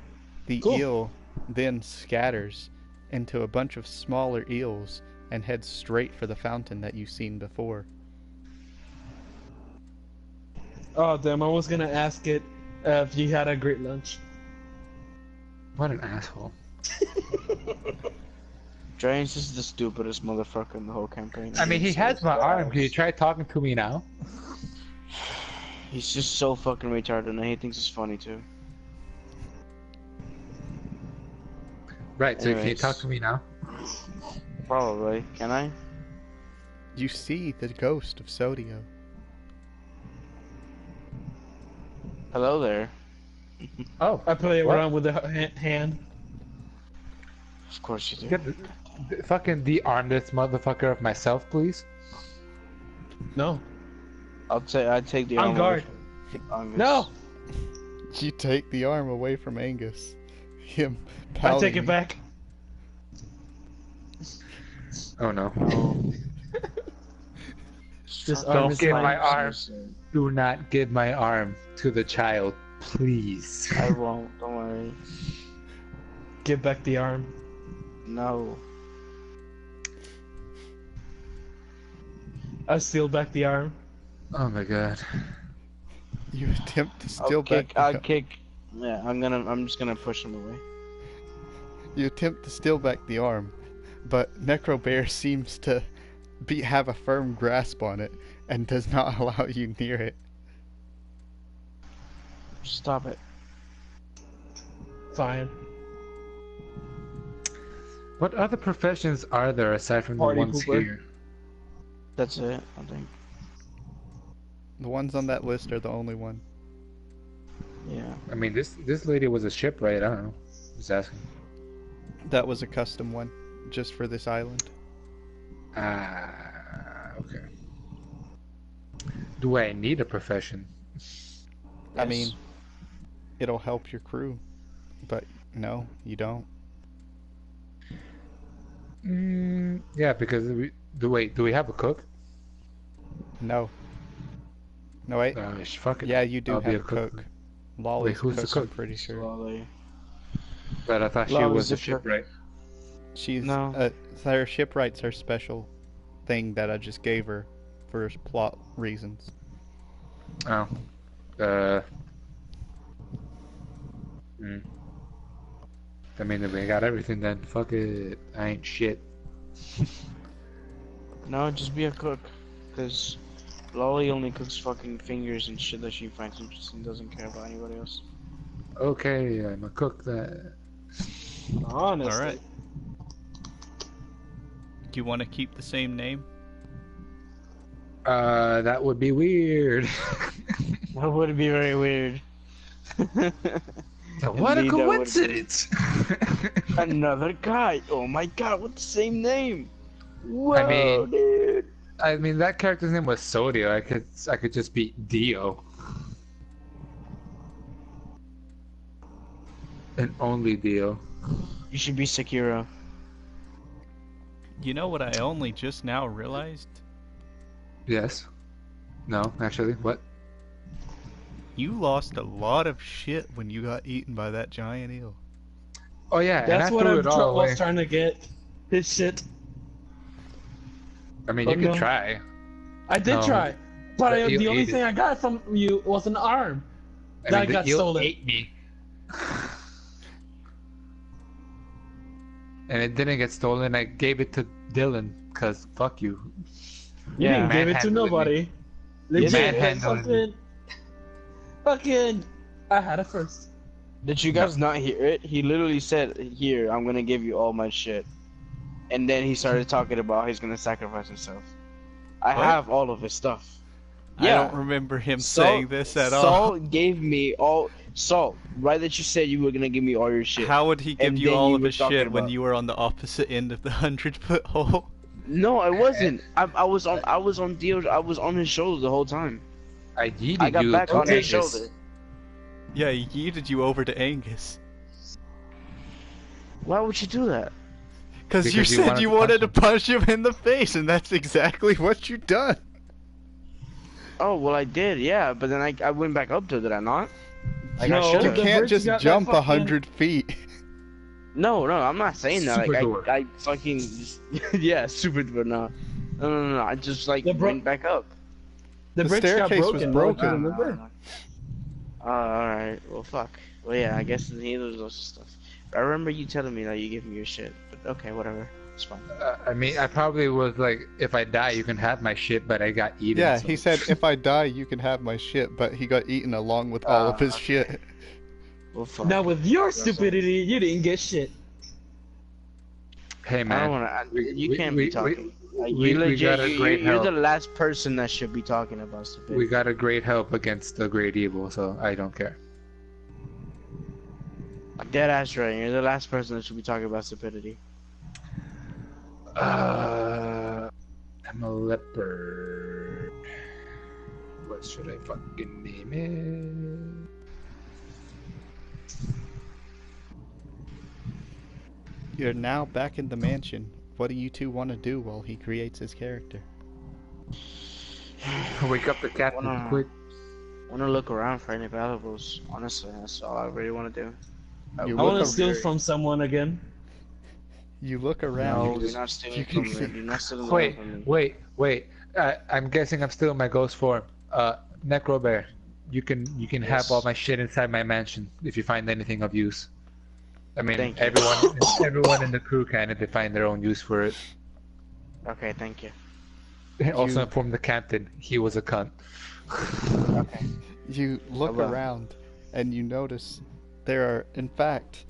The Cool. eel then scatters into a bunch of smaller eels and heads straight for the fountain that you've seen before. Oh damn! I was gonna ask it if you had a great lunch. What an asshole. Giants is the stupidest motherfucker in the whole campaign. I mean, he has my arm. Can you try talking to me now? He's just so fucking retarded, and he thinks it's funny too. Right, so can you Anyways. talk to me now? Probably. Can I? You see the ghost of Sodio. Hello there. Oh, I play What? around with the hand. Of course you do. get fucking de-arm this motherfucker of myself, please. No. I'd take the On arm guard. away from Angus. No. You take the arm away from Angus. Him I pouting. take it back. Oh no. No. This Stop arm Don't is give mine. my arm. Do not give my arm to the child, please. I won't. Don't worry. Give back the arm. No. I steal back the arm. Oh my god. You attempt to steal I'll back. kick. I'll kick. Yeah, I'm just gonna push him away. You attempt to steal back the arm, but Necro Bear seems to have a firm grasp on it and does not allow you near it. Stop it. Fine. What other professions are there aside from Party the ones pooper. here? That's it. I think. The ones on that list are the only one. Yeah. I mean, this lady was a shipwright. I don't know. Just asking. That was a custom one, just for this island. Ah, okay. Do I need a profession? I mean, it'll help your crew, but no, you don't. Yeah, because do we have a cook? No. No, wait. Fuck it. Yeah, you do I'll be have a cook. Lolly's who's the a cook, I'm cook? pretty sure. Slowly. But I thought she Lolly's was a the cook. shipwright. She's No. her shipwright's her special thing that I just gave her for plot reasons. Oh. I mean, we got everything then. Fuck it. I ain't shit. No, just be a cook. Because Lolly only cooks fucking fingers and shit that she finds interesting, doesn't care about anybody else. Okay, I'm a cook that. Honestly. Alright. Do you want to keep the same name? That would be weird. That would be very weird. What a Indeed, that would be. coincidence! Another guy. Oh my god, with the same name. Whoa, I mean- dude. I mean, that character's name was Sodio. I could just be Dio. And only Dio. You should be Sekiro. You know what I only just now realized? Yes. No, actually, what? You lost a lot of shit when you got eaten by that giant eel. Oh yeah, and That's I what threw I it all away. was trying to get. His shit. I mean, Oh, you could no. try. I did No. try. But But you the only ate thing it. I got from you was an arm. I That mean, the got eel stolen. ate me. And it didn't get stolen. I gave it to Dylan, cause fuck you. You Yeah. didn't give it to Manhandling me. nobody. Legit. Manhandling me. Fucking. I had it first. Did you guys not hear it? He literally said, "Here, I'm gonna give you all my shit," and then he started talking about he's gonna sacrifice himself. I What? have all of his stuff. I don't remember him Salt- saying this at all. Salt gave me all. Salt, right? That you said you were gonna give me all your shit. How would he give And you then all you of were his talking shit when about- you were on the opposite end of the 100-foot hole? No, I wasn't. I was on Dio's. I was on his shoulder the whole time. I yeeted I got you back to on his Angus. shoulder. Yeah, he yeeted you over to Angus. Why would you do that? Because you Because you said wanted you to wanted to punch punch him in the face, and that's exactly what you done. Oh well, I did, yeah. But then I went back up to it. Did I not? Like I No. should You have. The can't bridge just got that jump fucking- 100 feet. No, I'm not saying that. Super Like door. I fucking just, yeah, super door. No. I just like The bro- went back up. The The bridge got staircase was broken. broken. Don't you remember? Oh, alright. Well, fuck. Well, yeah, I guess neither of those stuff. I remember you telling me that you gave me your shit. But okay, whatever. It's fine. I mean, I probably was like, if I die, you can have my shit, but I got eaten. Yeah, so- he said, if I die, you can have my shit, but he got eaten along with all of his okay. shit. Well, fuck. Now with your That's all. stupidity, you didn't get shit. Hey I man, don't wanna. You can't be talking. Like, we you legit, got a great you're help. the last person that should be talking about stupidity. We got a great help against the great evil, so I don't care. Dead ass right. You're the last person that should be talking about stupidity. I'm a leopard. What should I fucking name it? You're now back in the mansion. What do you two want to do while he creates his character? Wake up the captain Wanna- quick. I want to look around for any valuables. Honestly, that's all I really want to do. You I want look, to steal from someone again. you look around. No, you you're just- not stealing you from can me. see- You're not stealing Wait, from me. wait. I'm guessing I'm still in my ghost form. Necro Bear, you can Yes. have all my shit inside my mansion if you find anything of use. I mean, Thank you. everyone in the crew can if they find their own use for it. Okay, thank you. Also You- inform the captain he was a cunt. Okay. You look Oh, well. around and you notice there are, in fact,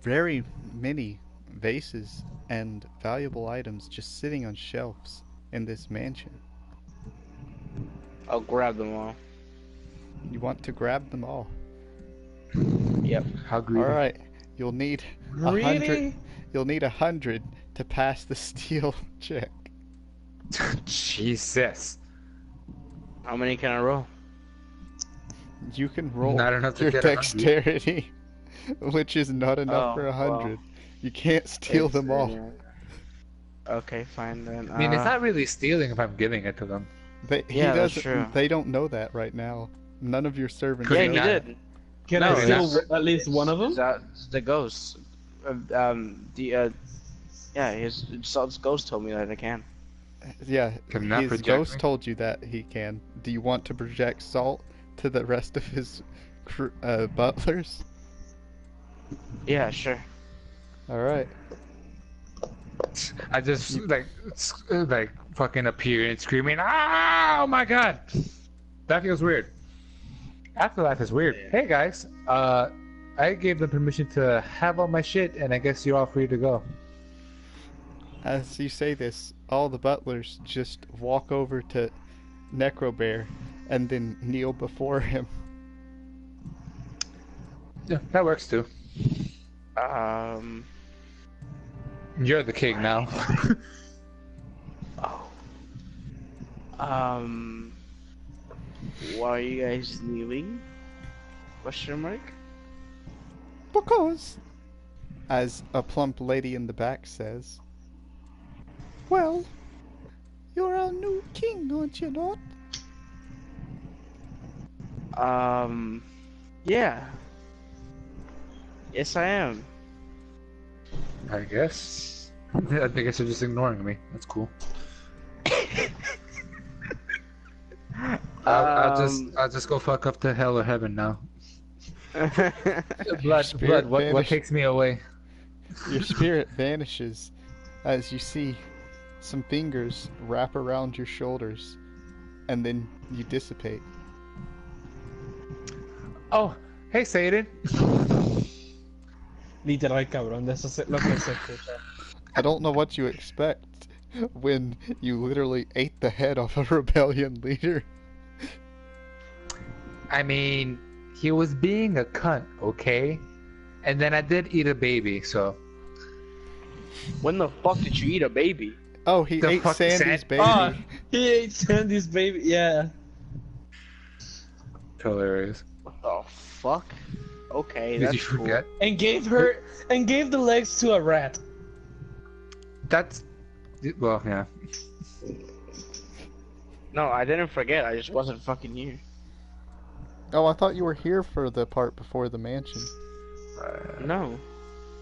very many vases and valuable items just sitting on shelves in this mansion. I'll grab them all. You want to grab them all. Yep. How greedy. All right, you'll need 100. Really? You'll need 100 to pass the steel check. Jesus. How many can I roll? You can roll Not enough to your get 100. dexterity, which is not enough Oh, for well. 100. You can't steal It's, them all. yeah. Okay, fine then. I mean, it's not really stealing if I'm giving it to them. He Yeah, that's doesn't. true. They don't know that right now. None of your servants. Could Yeah, he know he not? that. did. Can No, I steal at least one of them? That's the ghost. Yeah, his ghost told me that I can. Yeah, Cannot his project ghost me? told you that he can. Do you want to project salt to the rest of his butlers? Yeah, sure. All right. I just like fucking appear and screaming, "Ah! Oh my god!" That feels weird. Afterlife is weird. Hey guys, I gave them permission to have all my shit, and I guess you're all free to go. As you say this, all the butlers just walk over to Necrobear and then kneel before him. Yeah, that works too. You're the king now. Oh. Why are you guys kneeling? Question mark? Because, as a plump lady in the back says, well, you're our new king, aren't you not? Yeah. Yes, I am. I guess. I guess you're just ignoring me. That's cool. I'll just go fuck up to hell or heaven now. Blood, Spirit what vanish. takes me away? Your spirit vanishes as you see some fingers wrap around your shoulders, and then you dissipate. Oh, hey Satan. Literal cabrón, de eso es lo que se escucha. I don't know what you expect when you literally ate the head off a rebellion leader. I mean, he was being a cunt, okay? And then I did eat a baby, so. When the fuck did you eat a baby? Oh, he The ate fuck Sandy's Sand- baby. Ah, he ate Sandy's baby. Yeah. Hilarious. What the fuck? Okay, Did that's you forget? And gave the legs to a rat. That's. Well, yeah. cool. No, I didn't forget. I just wasn't fucking here. Oh, I thought you were here for the part before the mansion. No.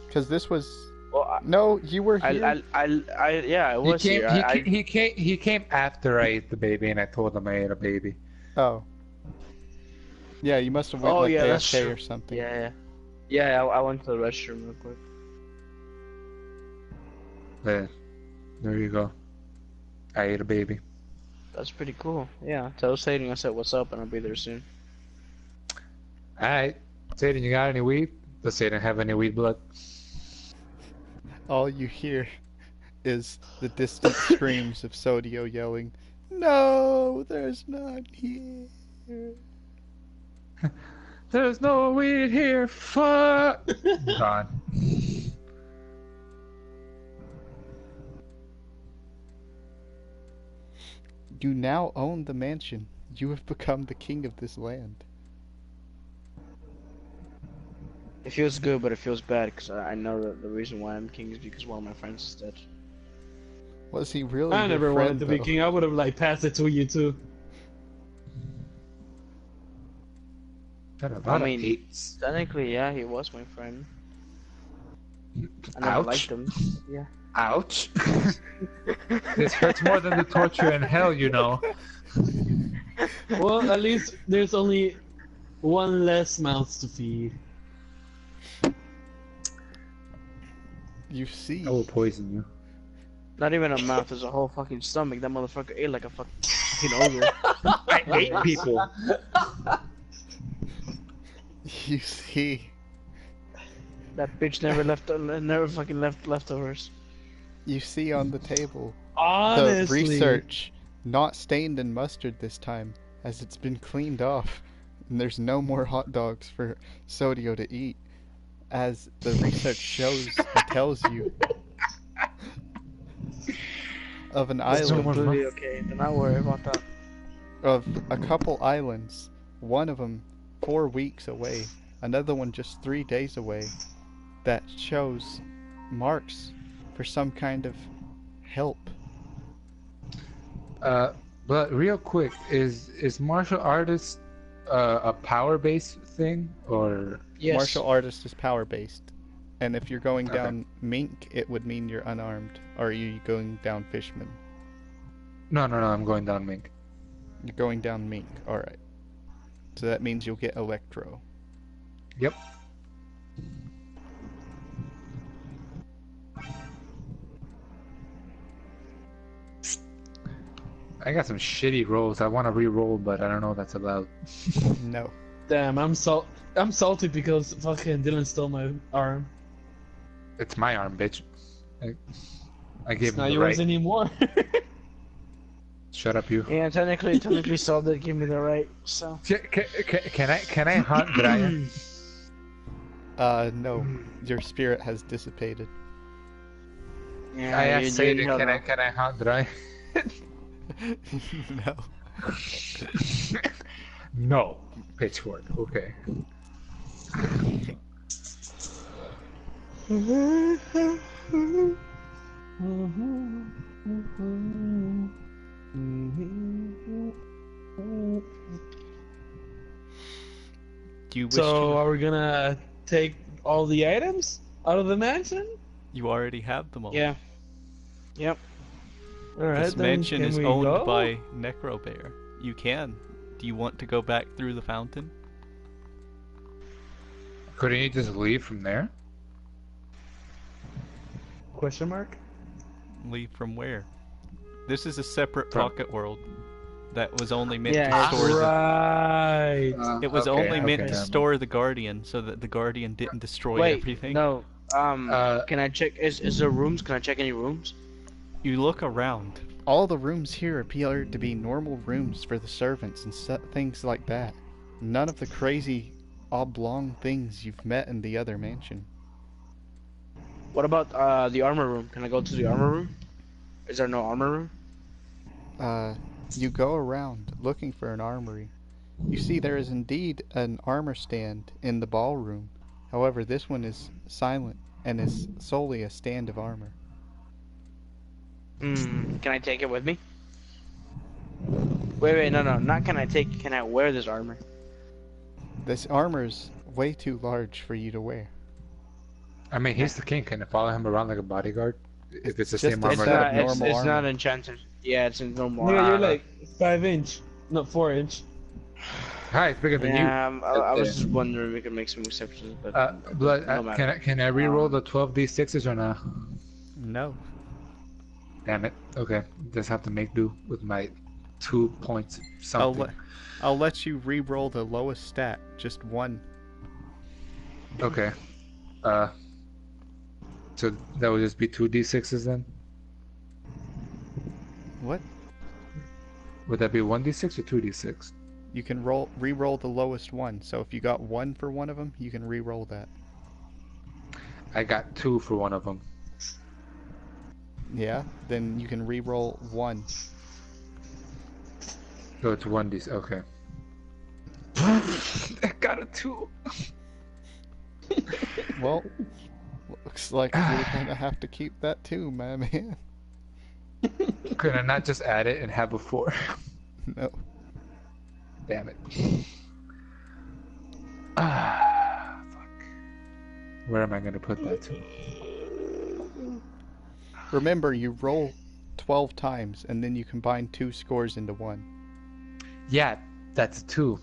Because this was... Well, No, you were here. yeah, I was he came, here. he came after I ate the baby, and I told him I ate a baby. Oh. Yeah, you must have went Oh, like yeah, that's AFK true. or something. Yeah, I went to the restroom real quick. There you go. I ate a baby. That's pretty cool. Yeah, tell Satan I said what's up and I'll be there soon. Alright. Satan, you got any weed? Does Satan have any weed blood? All you hear is the distant screams of Sodio yelling, "No, there's none here." There's no weed here, fuck! Gone. You now own the mansion. You have become the king of this land. It feels good, but it feels bad because I know that the reason why I'm king is because one of my friends is dead. Was he really I your never friend, wanted to be though? king. I would have like passed it to you too. Got a lot I of mean, eights. technically, yeah, he was my friend. I never Ouch. liked him. Yeah. Ouch. This hurts more than the torture in hell, you know. Well, at least there's only one less mouth to feed. You see, I will poison you. Not even a mouth, there's a whole fucking stomach. That motherfucker ate like a fucking ogre. I hate people. you see, That bitch never fucking left leftovers. you see on the table Honestly, the research, not stained in mustard this time, as it's been cleaned off. and there's no more hot dogs for Sodio to eat, as the research shows or tells you of an It's island, completely okay. Do not worry about that. of a couple islands, one of them 4 weeks away, another one just 3 days away, that shows marks for some kind of help. But real quick, is martial artist a power-based thing, or Yes. Martial artist is power based. And if you're going Okay. down mink, it would mean you're unarmed. Or are you going down fishman? no? I'm going down mink. You're going down mink. Alright. So that means you'll get electro. Yep. I got some shitty rolls. I want to re-roll, but I don't know what that's about. No. Damn, I'm salty because fucking Dylan stole my arm. It's my arm, bitch. I gave It's him not the yours right. anymore. Shut up, you. Yeah, technically, Saul did give me the right. So. Can I hunt Brian? No. Your spirit has dissipated. Yeah, I asked Satan, held can up. I hunt Brian? No. No. Pitchfork. Okay. You wish So are we gonna take all the items out of the mansion? you already have them all. Yeah. Yep. All right, This then mansion can is we owned go? by Necrobear. You can. Do you want to go back through the fountain? Couldn't you just leave from there? Question mark? Leave from where? This is a separate From- pocket world that was only meant Yeah, to it's store the... Right. It was only meant to never store the Guardian so that the Guardian didn't destroy Wait, everything. no. Uh, Can I check? Is there rooms? Can I check any rooms? You look around. All the rooms here appear to be normal rooms for the servants and things like that. None of the crazy oblong things you've met in the other mansion. What about the armor room? Can I go to the armor room? Is there no armor room? You go around looking for an armory. You see there is indeed an armor stand in the ballroom. However, this one is silent and is solely a stand of armor. Can I take it with me? Wait, no, not can I take it, can I wear this armor? This armor's way too large for you to wear. I mean, he's the king. Can I follow him around like a bodyguard? If it's the Just same a armor. It's set that- of not, normal it's not armor. enchanted. Yeah, it's in normal Nigga, armor. you're like 5 inch, not 4 inch. Hi, it's bigger than you. Yeah, I was just wondering if we could make some exceptions, but Blood, no matter. can I re-roll the 12d6s or not? No. Damn it. Okay, just have to make do with my 2 points something. I'll let you re-roll the lowest stat, just one. Okay. So that would just be 2d6s then? What? Would that be 1d6 or 2d6? You can re-roll the lowest one. So if you got 1 for one of them, you can re-roll that. I got 2 for one of them. Yeah, then you can re-roll 1. So it's 1d6. Okay. I got a 2. Well, looks like you're gonna have to keep that too, my man. Could I not just add it and have a 4? No. Damn it. Ah, fuck. Where am I gonna put that to? Remember, you roll 12 times, and then you combine 2 scores into 1. Yeah, that's a 2.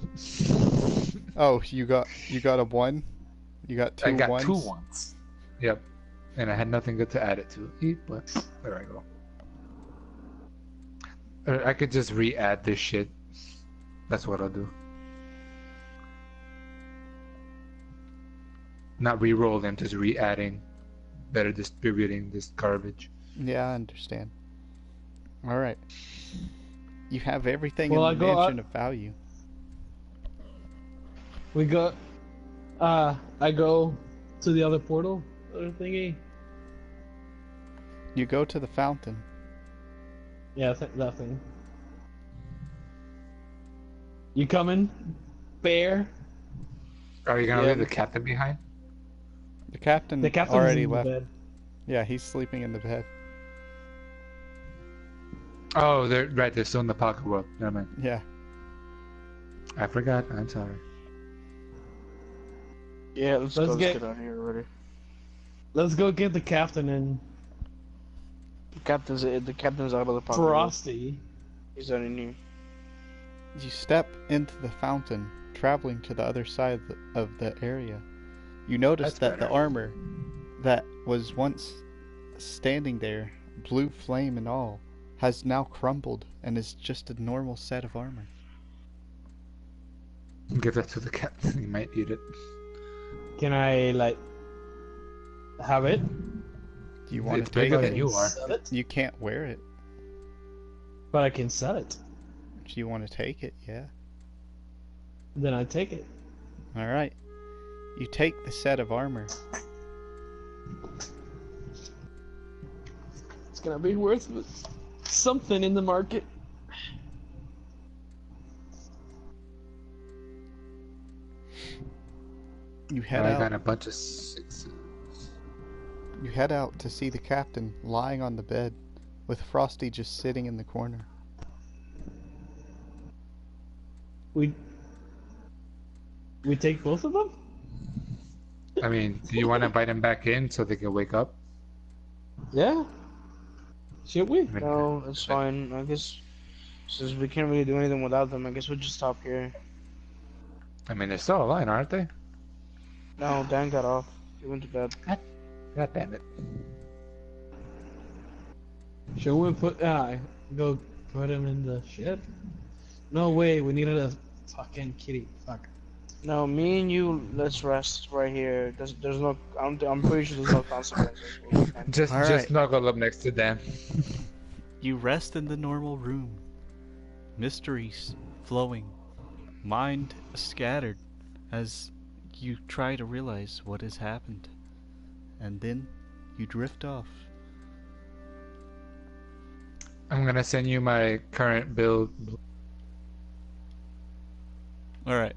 Oh, you got a 1? You got 2 I got ones? 2 ones. Yep. And I had nothing good to add it to. But there I go. Or I could just re-add this shit. That's what I'll do. Not re-roll them, just re-adding. Better distributing this garbage. Yeah, I understand. Alright. You have everything Well, in the I go mansion of value. We go. I go to the other portal, other thingy. You go to the fountain. Yeah, that thing. You coming, bear? Are you gonna Yeah. leave the captain behind? The captain, The captain's already in the left. bed. Yeah, he's sleeping in the bed. Oh, they're right. They're still in the pocket world. Never mind. Yeah. I forgot. I'm sorry. Yeah, let's Let's go. get- Let's get out of here already. Let's go get the captain and The captain's out of the pocket. Frosty. He's not in here. You step into the fountain, traveling to the other side of the area. You notice That's that the better. armor that was once standing there, blue flame and all, has now crumbled and is just a normal set of armor. Give that to the captain. He might need it. Can I like have it? Do you want It's to take bigger it? than you are. Sell it? You can't wear it. But I can sell it. Do you want to take it? Yeah. Then I take it. All right. You take the set of armor. It's gonna be worth something in the market. You head I out. got a bunch of sixes. You head out to see the captain lying on the bed, with Frosty just sitting in the corner. We take both of them? I mean, do you want to invite him back in so they can wake up? Yeah. Should we? I mean, No, it's fine. I guess since we can't really do anything without them, I guess we'll just stop here. they're still alive, aren't they? No, Dan got off. He went to bed. God damn it. Should we go put him in the shed? No way, we needed a fucking kitty. Fuck. No, me and you, let's rest right here. There's no. I'm pretty sure there's no consequences. Just All right. snuggle up next to Dan. You rest in the normal room. Mysteries flowing. Mind scattered as you try to realize what has happened. And then you drift off. I'm gonna send you my current build. Alright.